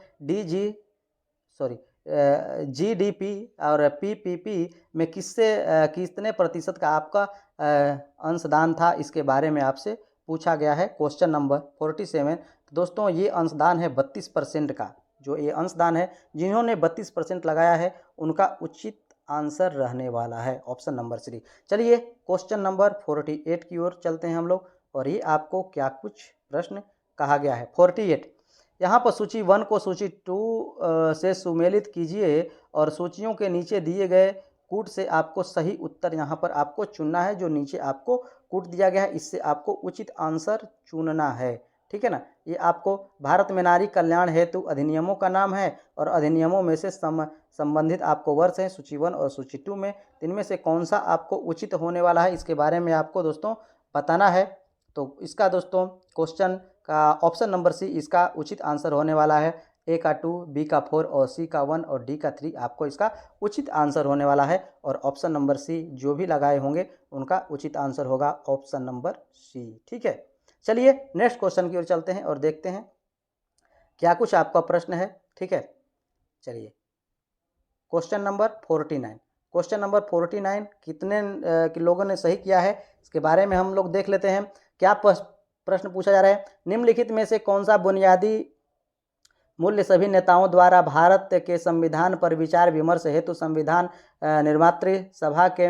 जीडीपी और पीपीपी में कितने प्रतिशत का आपका अंशदान था, इसके बारे में आपसे पूछा गया है। Question number 47। तो दोस्तों ये अंशदान है 32% का। जो ये अंशदान है, जिन्होंने 32% लगाया है उनका उचित आंसर रहने वाला है ऑप्शन नंबर 3। चलिए क्वेश्चन नंबर 48 की ओर चलते हैं हम लोग, और ये आपको क्या कुछ प्रश्न कहा गया है। 48 यहाँ पर सूची 1 को सूची 2 से सुमेलित कीजिए और सूचियों के नीचे दिए गए कूट से आपको सही उत्तर यहाँ पर आपको चुनना है। जो नीचे आपको कूट दिया गया है इससे आपको उचित आंसर चुनना है, ठीक है ना। ये आपको भारत में नारी कल्याण हेतु अधिनियमों का नाम है, और अधिनियमों में से संबंधित आपको वर्ष है सूची 1 और सूची 2 में। इनमें से कौन सा आपको उचित होने वाला है, इसके बारे में आपको दोस्तों बताना है। तो इसका दोस्तों क्वेश्चन का ऑप्शन नंबर सी इसका उचित आंसर होने वाला है। ए का 2, बी का 4 और सी का 1 और डी का 3 आपको इसका उचित आंसर होने वाला है। और ऑप्शन नंबर सी जो भी लगाए होंगे उनका उचित आंसर होगा ऑप्शन नंबर सी, ठीक है। चलिए नेक्स्ट क्वेश्चन की ओर चलते हैं और देखते हैं क्या कुछ आपका प्रश्न है, ठीक है। चलिए क्वेश्चन नंबर 49। क्वेश्चन नंबर 49 कितने लोगों ने सही किया है, इसके बारे में हम लोग देख लेते हैं। क्या प्रश्न पूछा जा रहा है, निम्नलिखित में से कौन सा बुनियादी मूल्य सभी नेताओं द्वारा भारत के संविधान पर विचार विमर्श हेतु संविधान निर्मात्री सभा के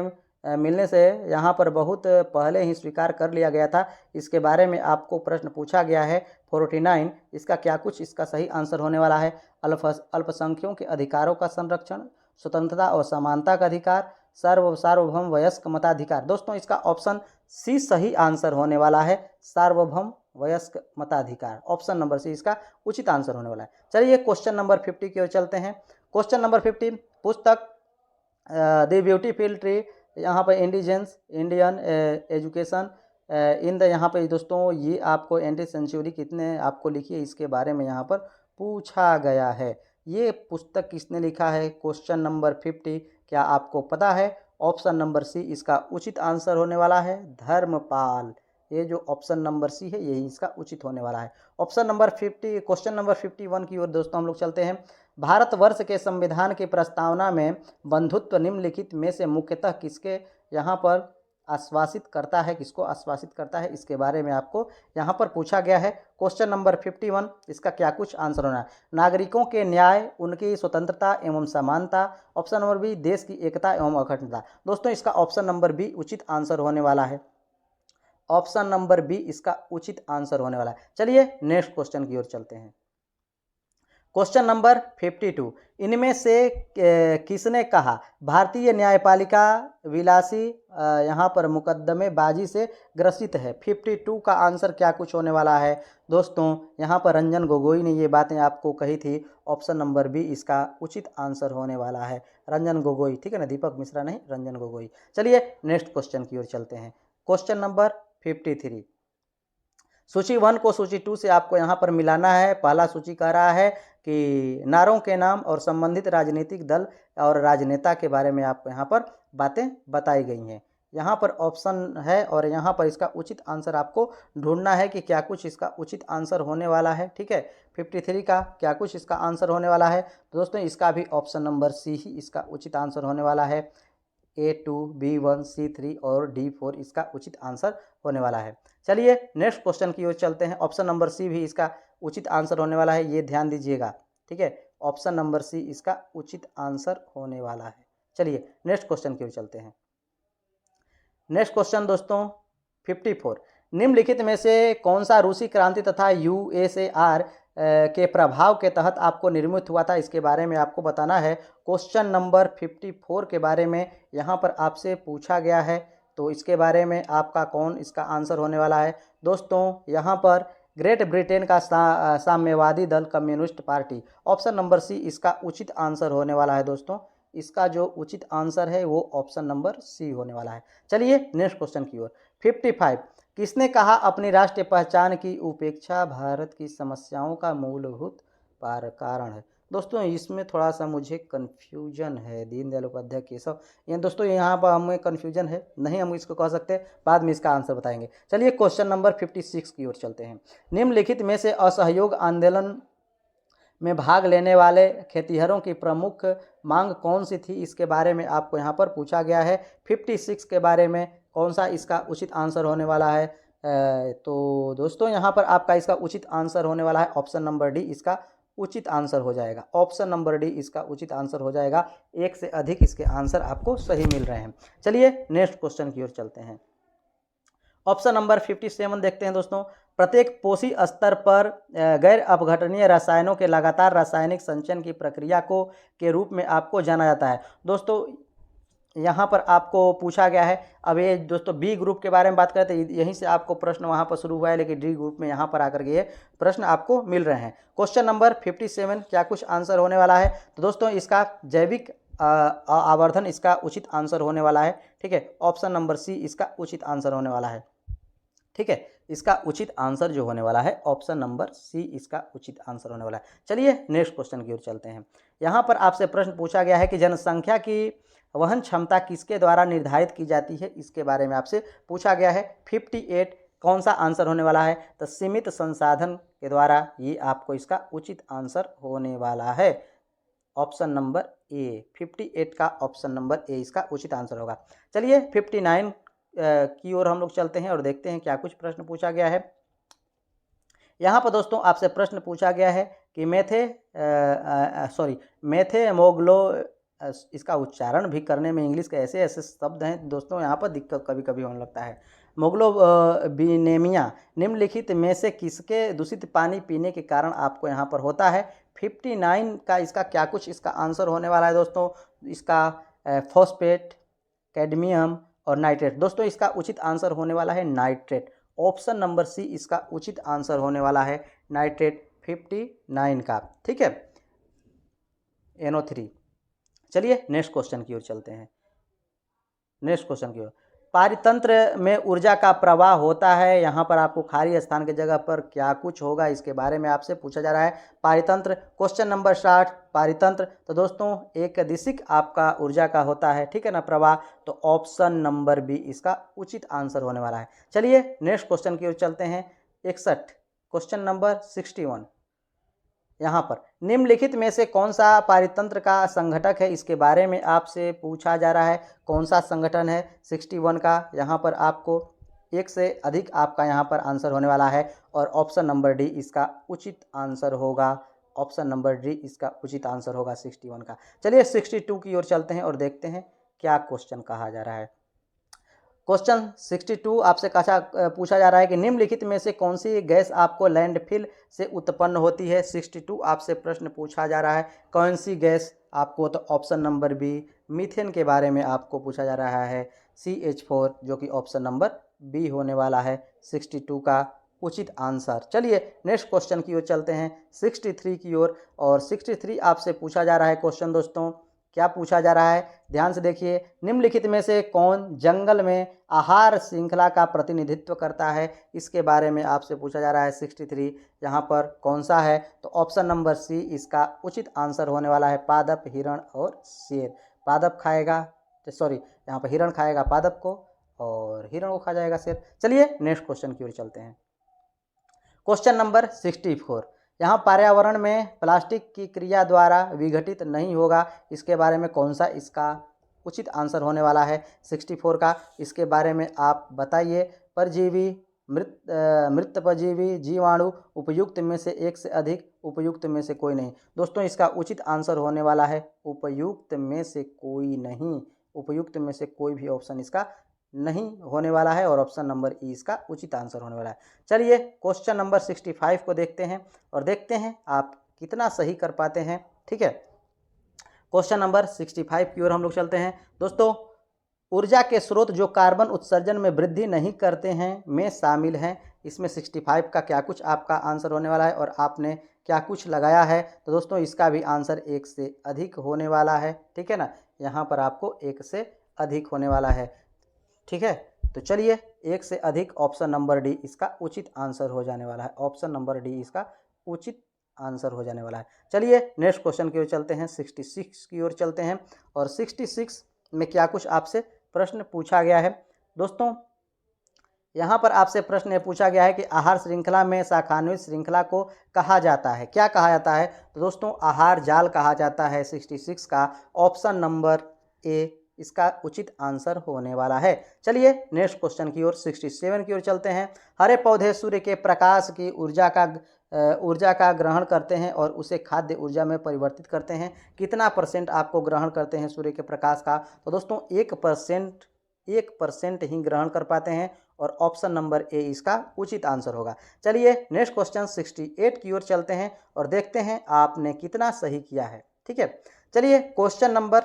मिलने से यहाँ पर बहुत पहले ही स्वीकार कर लिया गया था, इसके बारे में आपको प्रश्न पूछा गया है। 49 इसका क्या कुछ इसका सही आंसर होने वाला है। अल्पसंख्यकों के अधिकारों का संरक्षण, स्वतंत्रता और समानता का अधिकार, सार्वभौम वयस्क मताधिकार। दोस्तों इसका ऑप्शन सी सही आंसर होने वाला है, सार्वभौम वयस्क मताधिकार। ऑप्शन नंबर सी इसका उचित आंसर होने वाला है। चलिए क्वेश्चन नंबर 50 की ओर चलते हैं। क्वेश्चन नंबर 50 पुस्तक द ब्यूटीफुल ट्री, यहाँ पर indigenous Indian education in the, यहाँ पे दोस्तों ये आपको एंटी सेंचुरी कितने आपको लिखी है इसके बारे में यहाँ पर पूछा गया है। ये पुस्तक किसने लिखा है, क्वेश्चन नंबर 50 क्या आपको पता है। ऑप्शन नंबर सी इसका उचित आंसर होने वाला है, धर्मपाल। ये जो ऑप्शन नंबर सी है यही इसका उचित होने वाला है। ऑप्शन नंबर 50 क्वेश्चन नंबर 51 की ओर दोस्तों हम लोग चलते हैं। भारतवर्ष के संविधान की प्रस्तावना में बंधुत्व निम्नलिखित में से मुख्यतः किसके यहाँ पर आश्वासित करता है, किसको आश्वासित करता है, इसके बारे में आपको यहाँ पर पूछा गया है। क्वेश्चन नंबर 51 इसका क्या कुछ आंसर होना है। नागरिकों के न्याय, उनकी स्वतंत्रता एवं समानता। ऑप्शन नंबर बी देश की एकता एवं अखंडता। दोस्तों इसका ऑप्शन नंबर बी उचित आंसर होने वाला है। ऑप्शन नंबर बी इसका उचित आंसर होने वाला है। चलिए नेक्स्ट क्वेश्चन की ओर चलते हैं। क्वेश्चन नंबर 52 इनमें से किसने कहा भारतीय न्यायपालिका विलासी यहाँ पर मुकदमेबाजी से ग्रसित है। 52 का आंसर क्या कुछ होने वाला है। दोस्तों यहाँ पर रंजन गोगोई ने ये बातें आपको कही थी। ऑप्शन नंबर बी इसका उचित आंसर होने वाला है, रंजन गोगोई, ठीक है ना, दीपक मिश्रा नहीं, रंजन गोगोई। चलिए नेक्स्ट क्वेश्चन की ओर चलते हैं। क्वेश्चन नंबर 53 सूची 1 को सूची 2 से आपको यहाँ पर मिलाना है। पहला सूची कह रहा है कि नारों के नाम और संबंधित राजनीतिक दल और राजनेता के बारे में आपको यहाँ पर बातें बताई गई हैं। यहाँ पर ऑप्शन है और यहाँ पर इसका उचित आंसर आपको ढूंढना है कि क्या कुछ इसका उचित आंसर होने वाला है, ठीक है। 53 का क्या कुछ इसका आंसर होने वाला है। तो दोस्तों इसका भी ऑप्शन नंबर सी ही इसका उचित आंसर होने वाला है। A2, B1, C3 और D4 इसका उचित आंसर होने वाला है। चलिए नेक्स्ट क्वेश्चन की ओर चलते हैं। ऑप्शन नंबर सी भी इसका उचित आंसर होने वाला है, ये ध्यान दीजिएगा, ठीक है। ऑप्शन नंबर सी इसका उचित आंसर होने वाला है। चलिए नेक्स्ट क्वेश्चन की ओर चलते हैं। नेक्स्ट क्वेश्चन दोस्तों 54 निम्नलिखित में से कौन सा रूसी क्रांति तथा USSR के प्रभाव के तहत आपको निर्मित हुआ था, इसके बारे में आपको बताना है। क्वेश्चन नंबर 54 के बारे में यहाँ पर आपसे पूछा गया है, तो इसके बारे में आपका कौन इसका आंसर होने वाला है। दोस्तों यहाँ पर ग्रेट ब्रिटेन का साम्यवादी दल communist party. Option number C इसका उचित आंसर होने वाला है। दोस्तों इसका जो उचित आंसर है वो ऑप्शन नंबर सी होने वाला है। चलिए नेक्स्ट क्वेश्चन की ओर। 55 किसने कहा अपनी राष्ट्रीय पहचान की उपेक्षा भारत की समस्याओं का मूलभूत कारण है। दोस्तों इसमें थोड़ा सा मुझे कन्फ्यूजन है, दीनदयाल उपाध्याय केशव, ये दोस्तों यहाँ पर हमें कन्फ्यूजन है, नहीं हम इसको कह सकते, बाद में इसका आंसर बताएंगे। चलिए क्वेश्चन नंबर 56 की ओर चलते हैं। निम्नलिखित में से असहयोग आंदोलन में भाग लेने वाले खेतिहरों की प्रमुख मांग कौन सी थी, इसके बारे में आपको यहाँ पर पूछा गया है। 56 के बारे में कौन सा इसका उचित आंसर होने वाला है? तो दोस्तों यहाँ पर आपका इसका उचित आंसर होने वाला है ऑप्शन नंबर डी, इसका उचित आंसर हो जाएगा। ऑप्शन नंबर डी इसका उचित आंसर हो जाएगा। एक से अधिक इसके आंसर आपको सही मिल रहे हैं। चलिए नेक्स्ट क्वेश्चन की ओर चलते हैं। ऑप्शन नंबर 57 देखते हैं दोस्तों। प्रत्येक पोषी स्तर पर गैर अपघटनीय रसायनों के लगातार रासायनिक संचयन की प्रक्रिया को के रूप में आपको जाना जाता है। दोस्तों यहाँ पर आपको पूछा गया है। अब ये दोस्तों बी ग्रुप के बारे में बात करते हैं, यहीं से आपको प्रश्न वहाँ पर शुरू हुआ है, लेकिन डी ग्रुप में यहाँ पर आकर के ये प्रश्न आपको मिल रहे हैं। क्वेश्चन नंबर 57 क्या कुछ आंसर होने वाला है? तो दोस्तों इसका जैविक आवर्धन इसका उचित आंसर होने वाला है। ठीक है, ऑप्शन नंबर सी इसका उचित आंसर होने वाला है। ठीक है, इसका उचित आंसर जो होने वाला है ऑप्शन नंबर सी इसका उचित आंसर होने वाला है। चलिए नेक्स्ट क्वेश्चन की ओर चलते हैं। यहाँ पर आपसे प्रश्न पूछा गया है कि जनसंख्या की वहन क्षमता किसके द्वारा निर्धारित की जाती है, इसके बारे में आपसे पूछा गया है। 58 कौन सा आंसर होने वाला है? तो सीमित संसाधन के द्वारा, ये आपको इसका उचित आंसर होने वाला है। ऑप्शन नंबर ए, 58 का ऑप्शन नंबर ए इसका उचित आंसर होगा। चलिए 59 की ओर हम लोग चलते हैं और देखते हैं क्या कुछ प्रश्न पूछा गया है। यहाँ पर दोस्तों आपसे प्रश्न पूछा गया है कि मेथेमोग्लो, इसका उच्चारण भी करने में इंग्लिश के ऐसे ऐसे शब्द हैं दोस्तों, यहाँ पर दिक्कत कभी कभी होने लगता है। मोग्लोबिनेमिया निम्नलिखित में से किसके दूषित पानी पीने के कारण आपको यहाँ पर होता है? 59 का इसका क्या कुछ इसका आंसर होने वाला है दोस्तों? इसका फॉस्फेट, कैडमियम और नाइट्रेट। दोस्तों इसका उचित आंसर होने वाला है नाइट्रेट। ऑप्शन नंबर सी इसका उचित आंसर होने वाला है नाइट्रेट 59 का। ठीक है, NO3। चलिए नेक्स्ट क्वेश्चन की ओर चलते हैं। नेक्स्ट क्वेश्चन की ओर, पारितंत्र में ऊर्जा का प्रवाह होता है, यहाँ पर आपको खाली स्थान की जगह पर क्या कुछ होगा, इसके बारे में आपसे पूछा जा रहा है। पारितंत्र क्वेश्चन नंबर 60, पारितंत्र तो दोस्तों एक दिशिक आपका ऊर्जा का होता है, ठीक है ना, प्रवाह। तो ऑप्शन नंबर बी इसका उचित आंसर होने वाला है। चलिए नेक्स्ट क्वेश्चन की ओर चलते हैं। 61 क्वेश्चन नंबर 61, यहाँ पर निम्नलिखित में से कौन सा पारितंत्र का संघटक है, इसके बारे में आपसे पूछा जा रहा है। कौन सा संगठन है 61 का? यहाँ पर आपको एक से अधिक आपका यहाँ पर आंसर होने वाला है और ऑप्शन नंबर डी इसका उचित आंसर होगा। ऑप्शन नंबर डी इसका उचित आंसर होगा 61 का। चलिए 62 की ओर चलते हैं और देखते हैं क्या क्वेश्चन कहा जा रहा है। क्वेश्चन 62 आपसे पूछा जा रहा है कि निम्नलिखित में से कौन सी गैस आपको लैंडफिल से उत्पन्न होती है। 62 आपसे प्रश्न पूछा जा रहा है कौन सी गैस आपको, तो ऑप्शन नंबर बी मीथेन के बारे में आपको पूछा जा रहा है, CH4, जो कि ऑप्शन नंबर बी होने वाला है 62 का उचित आंसर। चलिए नेक्स्ट क्वेश्चन की ओर चलते हैं 63 की ओर, और 63 आपसे पूछा जा रहा है क्वेश्चन दोस्तों, क्या पूछा जा रहा है ध्यान से देखिए। निम्नलिखित में से कौन जंगल में आहार श्रृंखला का प्रतिनिधित्व करता है, इसके बारे में आपसे पूछा जा रहा है 63, यहाँ पर कौन सा है, तो ऑप्शन नंबर सी इसका उचित आंसर होने वाला है, पादप, हिरण और शेर। पादप खाएगा, सॉरी यहाँ पर हिरण खाएगा पादप को और हिरण को खा जाएगा शेर। चलिए नेक्स्ट क्वेश्चन की ओर चलते हैं। क्वेश्चन नंबर 64, यहाँ पर्यावरण में प्लास्टिक की क्रिया द्वारा विघटित नहीं होगा, इसके बारे में कौन सा इसका उचित आंसर होने वाला है 64 का, इसके बारे में आप बताइए। परजीवी, मृत परजीवी, जीवाणु, उपयुक्त में से एक से अधिक, उपयुक्त में से कोई नहीं। दोस्तों इसका उचित आंसर होने वाला है उपयुक्त में से कोई नहीं। उपयुक्त में से कोई भी ऑप्शन इसका नहीं होने वाला है और ऑप्शन नंबर ई इसका उचित आंसर होने वाला है। चलिए क्वेश्चन नंबर 65 को देखते हैं और देखते हैं आप कितना सही कर पाते हैं। ठीक है, क्वेश्चन नंबर 65 की ओर हम लोग चलते हैं दोस्तों। ऊर्जा के स्रोत जो कार्बन उत्सर्जन में वृद्धि नहीं करते हैं में शामिल हैं, इसमें 65 का क्या कुछ आपका आंसर होने वाला है और आपने क्या कुछ लगाया है, तो दोस्तों इसका भी आंसर एक से अधिक होने वाला है। ठीक है ना, यहाँ पर आपको एक से अधिक होने वाला है। ठीक है, तो चलिए एक से अधिक, ऑप्शन नंबर डी इसका उचित आंसर हो जाने वाला है। ऑप्शन नंबर डी इसका उचित आंसर हो जाने वाला है। चलिए नेक्स्ट क्वेश्चन की ओर चलते हैं, 66 की ओर चलते हैं। और 66 में क्या कुछ आपसे प्रश्न पूछा गया है दोस्तों। यहाँ पर आपसे प्रश्न ये पूछा गया है कि आहार श्रृंखला में शाखान्वित श्रृंखला को कहा जाता है, क्या कहा जाता है? तो दोस्तों आहार जाल कहा जाता है 66 का। ऑप्शन नंबर ए इसका उचित आंसर होने वाला है। चलिए नेक्स्ट क्वेश्चन की ओर 67 की ओर चलते हैं। हरे पौधे सूर्य के प्रकाश की ऊर्जा का ग्रहण करते हैं और उसे खाद्य ऊर्जा में परिवर्तित करते हैं। कितना % आपको ग्रहण करते हैं सूर्य के प्रकाश का? तो दोस्तों 1% ही ग्रहण कर पाते हैं और ऑप्शन नंबर ए इसका उचित आंसर होगा। चलिए नेक्स्ट क्वेश्चन 68 की ओर चलते हैं और देखते हैं आपने कितना सही किया है। ठीक है, चलिए क्वेश्चन नंबर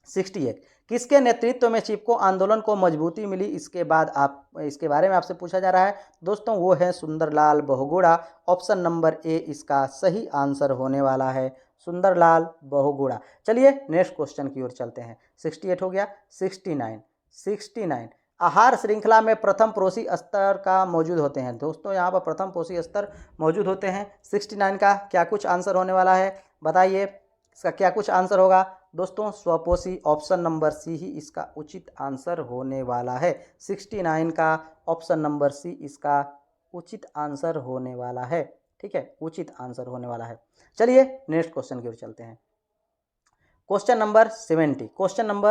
68, किसके नेतृत्व में चिपको आंदोलन को मजबूती मिली, इसके बारे में आपसे पूछा जा रहा है दोस्तों। वो है Sundarlal Bahuguna. Option number A इसका सही आंसर होने वाला है, सुंदरलाल बहुगुणा। चलिए नेक्स्ट क्वेश्चन की ओर चलते हैं। 68 हो गया। 69 आहार श्रृंखला में प्रथम पोषी स्तर का मौजूद होते हैं दोस्तों। यहाँ पर प्रथम पोषी स्तर मौजूद होते हैं। 69 का क्या कुछ आंसर होने वाला है, बताइए इसका क्या कुछ आंसर होगा दोस्तों? स्वपोषी। ऑप्शन नंबर सी ही इसका उचित आंसर होने वाला है। 69 का ऑप्शन नंबर सी इसका उचित आंसर होने वाला है। ठीक है, उचित आंसर होने वाला है। चलिए नेक्स्ट क्वेश्चन की ओर चलते हैं। क्वेश्चन नंबर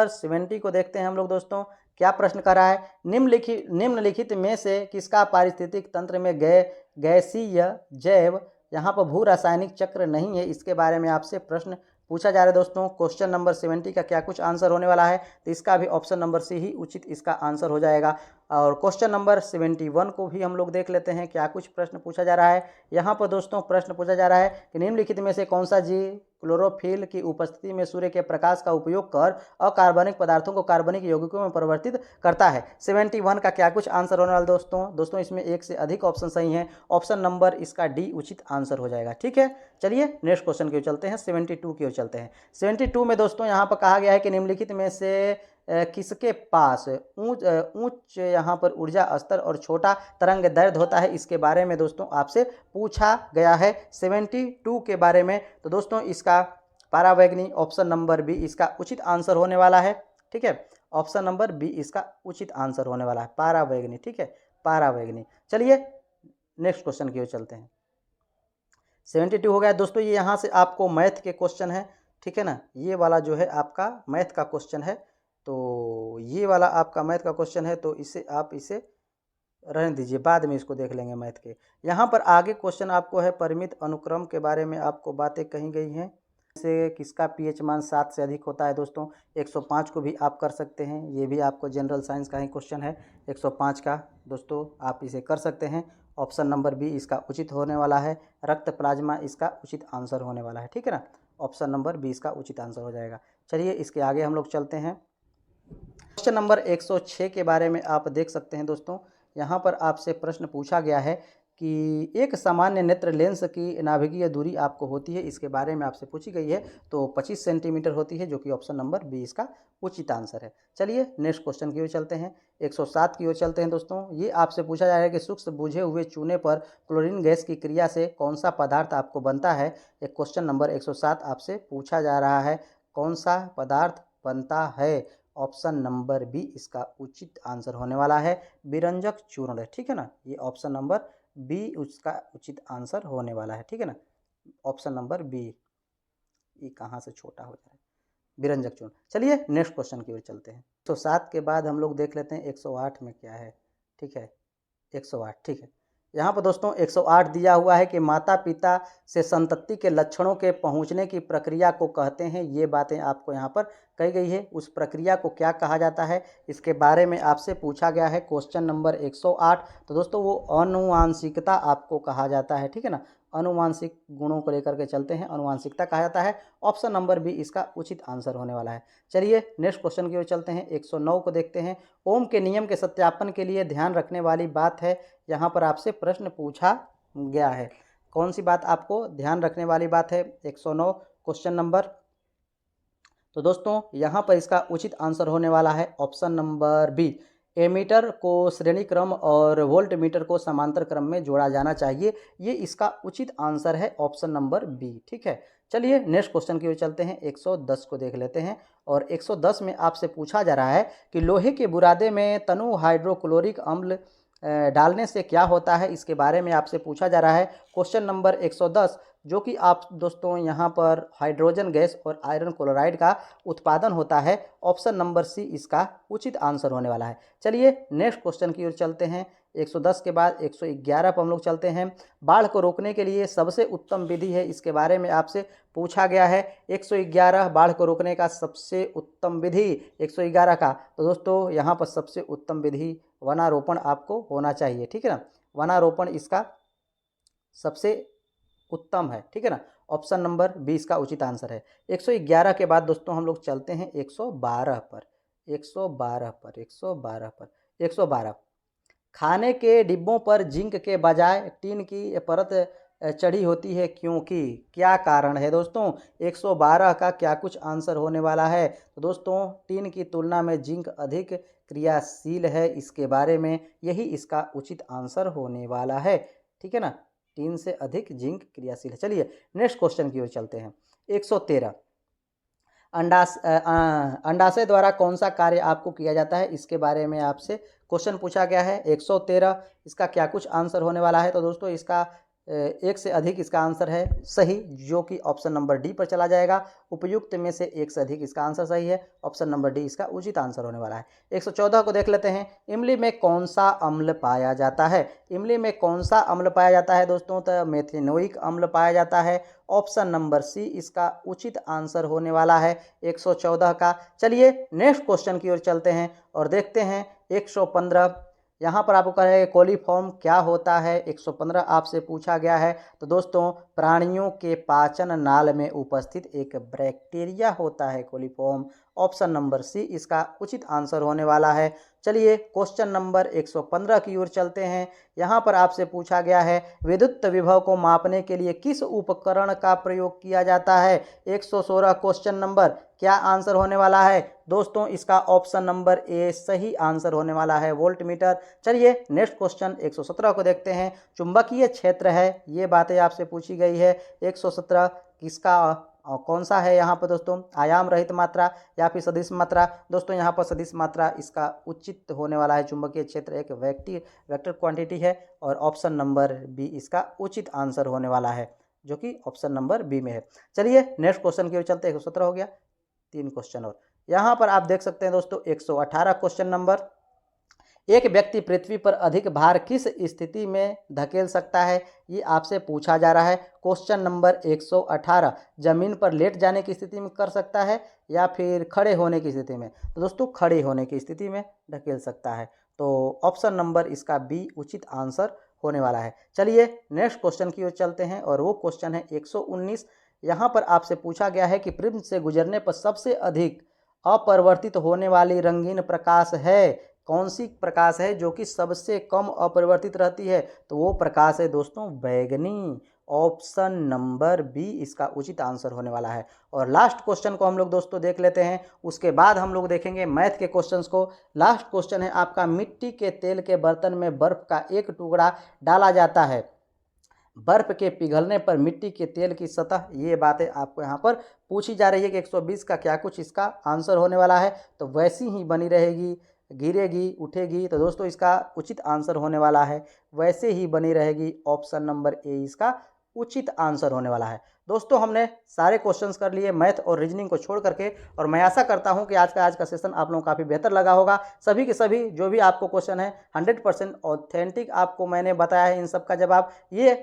70 को देखते हैं हम लोग दोस्तों। क्या प्रश्न कर रहा है? निम्नलिखित में से किसका पारिस्थितिक तंत्र में गैसीय जैव यहाँ पर भू रासायनिक चक्र नहीं है, इसके बारे में आपसे प्रश्न पूछा जा रहा है दोस्तों। क्वेश्चन नंबर 70 का क्या कुछ आंसर होने वाला है? तो इसका भी ऑप्शन नंबर सी ही उचित इसका आंसर हो जाएगा। और क्वेश्चन नंबर 71 को भी हम लोग देख लेते हैं क्या कुछ प्रश्न पूछा जा रहा है। यहाँ पर दोस्तों प्रश्न पूछा जा रहा है कि निम्नलिखित में से कौन सा जीव क्लोरोफिल की उपस्थिति में सूर्य के प्रकाश का उपयोग कर अकार्बनिक पदार्थों को कार्बनिक यौगिकों में परिवर्तित करता है। 71 का क्या कुछ आंसर होने वाला दोस्तों इसमें एक से अधिक ऑप्शन सही हैं। ऑप्शन नंबर इसका डी उचित आंसर हो जाएगा। ठीक है, चलिए नेक्स्ट क्वेश्चन की ओर चलते हैं। 72 की ओर चलते हैं। 72 में दोस्तों यहाँ पर कहा गया है कि निम्नलिखित में से किसके पास उच्च यहाँ पर ऊर्जा स्तर और छोटा तरंग दैर्ध्य होता है, इसके बारे में दोस्तों आपसे पूछा गया है 72 के बारे में। तो दोस्तों इसका पारावैगनी। ऑप्शन नंबर बी इसका उचित आंसर होने वाला है। ठीक है, ऑप्शन नंबर बी इसका उचित आंसर होने वाला है, पारावैगनी। ठीक है, पारावैगनी। चलिए नेक्स्ट क्वेश्चन की ओर चलते हैं। 72 हो गया दोस्तों। ये यहाँ से आपको मैथ के क्वेश्चन है, ठीक है ना, ये वाला जो है आपका मैथ का क्वेश्चन है। तो ये वाला आपका मैथ का क्वेश्चन है, तो इसे रहने दीजिए, बाद में इसको देख लेंगे मैथ के। यहाँ पर आगे क्वेश्चन आपको है परिमित अनुक्रम के बारे में आपको बातें कही गई हैं। से किसका पीएच मान 7 से अधिक होता है दोस्तों? 105 को भी आप कर सकते हैं, ये भी आपको जनरल साइंस का ही क्वेश्चन है 105 का दोस्तों, आप इसे कर सकते हैं। ऑप्शन नंबर बी इसका उचित होने वाला है। रक्त प्लाज्मा इसका उचित आंसर होने वाला है। ठीक है ना, ऑप्शन नंबर बी इसका उचित आंसर हो जाएगा। चलिए इसके आगे हम लोग चलते हैं। क्वेश्चन नंबर 106 के बारे में आप देख सकते हैं दोस्तों। यहाँ पर आपसे प्रश्न पूछा गया है कि एक सामान्य नेत्र लेंस की नाभिकीय दूरी आपको होती है, इसके बारे में आपसे पूछी गई है। तो 25 सेंटीमीटर होती है, जो कि ऑप्शन नंबर बी इसका उचित आंसर है। चलिए नेक्स्ट क्वेश्चन की ओर चलते हैं। 107 की ओर चलते हैं दोस्तों। ये आपसे पूछा जा रहा है कि सूक्ष्म बुझे हुए चूने पर क्लोरीन गैस की क्रिया से कौन सा पदार्थ आपको बनता है। एक क्वेश्चन नंबर 107 आपसे पूछा जा रहा है, कौन सा पदार्थ बनता है? ऑप्शन नंबर बी इसका उचित आंसर होने वाला है, विरंजक चूर्ण। ठीक है ना, ये ऑप्शन नंबर बी उसका उचित आंसर होने वाला है। ठीक है ना, ऑप्शन नंबर बी। ये कहाँ से छोटा हो जाए, विरंजक चूर्ण। चलिए नेक्स्ट क्वेश्चन की ओर चलते हैं। 107 के बाद हम लोग देख लेते हैं 108 में क्या है। ठीक है, 108। ठीक है, यहाँ पर दोस्तों 108 दिया हुआ है कि माता पिता से संतति के लक्षणों के पहुँचने की प्रक्रिया को कहते हैं। ये बातें आपको यहाँ पर कही गई है। उस प्रक्रिया को क्या कहा जाता है, इसके बारे में आपसे पूछा गया है क्वेश्चन नंबर 108। तो दोस्तों वो आनुवांशिकता आपको कहा जाता है। ठीक है ना, अनुवांशिक गुणों को लेकर के चलते हैं, अनुवांशिकता कहा जाता है। ऑप्शन नंबर बी इसका उचित आंसर होने वाला है। चलिए नेक्स्ट क्वेश्चन की ओर चलते हैं। 109 को देखते हैं। ओम के नियम के सत्यापन के लिए ध्यान रखने वाली बात है, यहाँ पर आपसे प्रश्न पूछा गया है। कौन सी बात आपको ध्यान रखने वाली बात है? 109 क्वेश्चन नंबर। तो दोस्तों यहाँ पर इसका उचित आंसर होने वाला है ऑप्शन नंबर बी, एमीटर को श्रेणी क्रम और वोल्ट मीटर को समांतर क्रम में जोड़ा जाना चाहिए। ये इसका उचित आंसर है ऑप्शन नंबर बी। ठीक है, चलिए नेक्स्ट क्वेश्चन की ओर चलते हैं। 110 को देख लेते हैं और 110 में आपसे पूछा जा रहा है कि लोहे के बुरादे में तनु हाइड्रोक्लोरिक अम्ल डालने से क्या होता है, इसके बारे में आपसे पूछा जा रहा है। क्वेश्चन नंबर 110, जो कि आप दोस्तों यहाँ पर हाइड्रोजन गैस और आयरन क्लोराइड का उत्पादन होता है। ऑप्शन नंबर सी इसका उचित आंसर होने वाला है। चलिए नेक्स्ट क्वेश्चन की ओर चलते हैं। 110 के बाद 111 पर हम लोग चलते हैं। बाढ़ को रोकने के लिए सबसे उत्तम विधि है, इसके बारे में आपसे पूछा गया है। 111 बाढ़ को रोकने का सबसे उत्तम विधि 111 का, तो दोस्तों यहाँ पर सबसे उत्तम विधि वनारोपण आपको होना चाहिए। ठीक है ना, वनारोपण इसका सबसे उत्तम है। ठीक है ना, ऑप्शन नंबर 20 का उचित आंसर है। 111 के बाद दोस्तों हम लोग चलते हैं 112 पर। 112 खाने के डिब्बों पर जिंक के बजाय टीन की परत चढ़ी होती है, क्योंकि क्या कारण है दोस्तों। 112 का क्या कुछ आंसर होने वाला है। तो दोस्तों टीन की तुलना में जिंक अधिक क्रियाशील है, इसके बारे में यही इसका उचित आंसर होने वाला है। ठीक है ना, टीन से अधिक जिंक क्रियाशील है। चलिए नेक्स्ट क्वेश्चन की ओर चलते हैं। 113 अंडाशय द्वारा कौन सा कार्य आपको किया जाता है, इसके बारे में आपसे क्वेश्चन पूछा गया है। 113 इसका क्या कुछ आंसर होने वाला है। तो दोस्तों इसका एक से अधिक इसका आंसर है सही, जो कि ऑप्शन नंबर डी पर चला जाएगा। उपयुक्त में से एक से अधिक इसका आंसर सही है। ऑप्शन नंबर डी इसका उचित आंसर होने वाला है। 114 को देख लेते हैं। इमली में कौन सा अम्ल पाया जाता है। इमली में कौन सा अम्ल पाया जाता है दोस्तों, तो मेथेनोइक अम्ल पाया जाता है। ऑप्शन नंबर सी इसका उचित आंसर होने वाला है 114 का। चलिए नेक्स्ट क्वेश्चन की ओर चलते हैं और देखते हैं 115। यहाँ पर आपको कह रहे हैं कोलीफॉर्म क्या होता है, 115 आपसे पूछा गया है। तो दोस्तों प्राणियों के पाचन नाल में उपस्थित एक बैक्टीरिया होता है कोलीफॉर्म। ऑप्शन नंबर सी इसका उचित आंसर होने वाला है। चलिए क्वेश्चन नंबर 115 की ओर चलते हैं। यहाँ पर आपसे पूछा गया है विद्युत विभव को मापने के लिए किस उपकरण का प्रयोग किया जाता है। 116 क्वेश्चन नंबर क्या आंसर होने वाला है दोस्तों, इसका ऑप्शन नंबर ए सही आंसर होने वाला है, वोल्ट मीटर। चलिए नेक्स्ट क्वेश्चन 117 को देखते हैं। चुंबकीय क्षेत्र है, ये बातें आपसे पूछी गई है। 117 किसका कौन सा है यहाँ पर दोस्तों, आयाम रहित मात्रा या फिर सदिश मात्रा। दोस्तों यहाँ पर सदिश मात्रा इसका उचित होने वाला है। चुंबकीय क्षेत्र एक वेक्टर क्वांटिटी है और ऑप्शन नंबर बी इसका उचित आंसर होने वाला है, जो कि ऑप्शन नंबर बी में है। चलिए नेक्स्ट क्वेश्चन की ओर चलते हैं। 117 हो गया, 3 क्वेश्चन और। यहाँ पर आप देख सकते हैं दोस्तों 118 क्वेश्चन नंबर। एक व्यक्ति पृथ्वी पर अधिक भार किस स्थिति में धकेल सकता है, ये आपसे पूछा जा रहा है। क्वेश्चन नंबर 118 जमीन पर लेट जाने की स्थिति में कर सकता है या फिर खड़े होने की स्थिति में। तो दोस्तों खड़े होने की स्थिति में धकेल सकता है, तो ऑप्शन नंबर इसका बी उचित आंसर होने वाला है। चलिए नेक्स्ट क्वेश्चन की ओर चलते हैं और वो क्वेश्चन है 119। यहाँ पर आपसे पूछा गया है कि प्रिज्म से गुजरने पर सबसे अधिक अपरिवर्तित होने वाली रंगीन प्रकाश है, कौन सी प्रकाश है जो कि सबसे कम अपरिवर्तित रहती है। तो वो प्रकाश है दोस्तों बैगनी। ऑप्शन नंबर बी इसका उचित आंसर होने वाला है। और लास्ट क्वेश्चन को हम लोग दोस्तों देख लेते हैं, उसके बाद हम लोग देखेंगे मैथ के क्वेश्चंस को। लास्ट क्वेश्चन है आपका, मिट्टी के तेल के बर्तन में बर्फ का एक टुकड़ा डाला जाता है, बर्फ के पिघलने पर मिट्टी के तेल की सतह, ये बातें आपको यहाँ पर पूछी जा रही है कि 120 का क्या कुछ इसका आंसर होने वाला है। तो वैसी ही बनी रहेगी, गिरेगी उठेगी। तो दोस्तों इसका उचित आंसर होने वाला है वैसे ही बनी रहेगी। ऑप्शन नंबर ए इसका उचित आंसर होने वाला है। दोस्तों हमने सारे क्वेश्चंस कर लिए मैथ और रीजनिंग को छोड़ करके, और मैं आशा करता हूं कि आज का सेशन आप लोगों को काफ़ी बेहतर लगा होगा। सभी के सभी जो भी आपको क्वेश्चन है 100% ऑथेंटिक आपको मैंने बताया है। इन सब का जवाब ये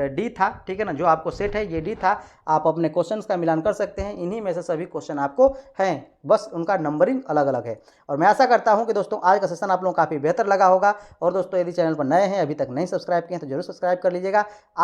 डी था, ठीक है ना, जो आपको सेट है ये डी था। आप अपने क्वेश्चंस का मिलान कर सकते हैं, इन्हीं में से सभी क्वेश्चन आपको हैं, बस उनका नंबरिंग अलग अलग है। और मैं आशा करता हूँ कि दोस्तों आज का सेशन आप लोगों को काफ़ी बेहतर लगा होगा। और दोस्तों यदि चैनल पर नए हैं, अभी तक नहीं सब्सक्राइब किए हैं, तो जरूर सब्सक्राइब कर लीजिएगा।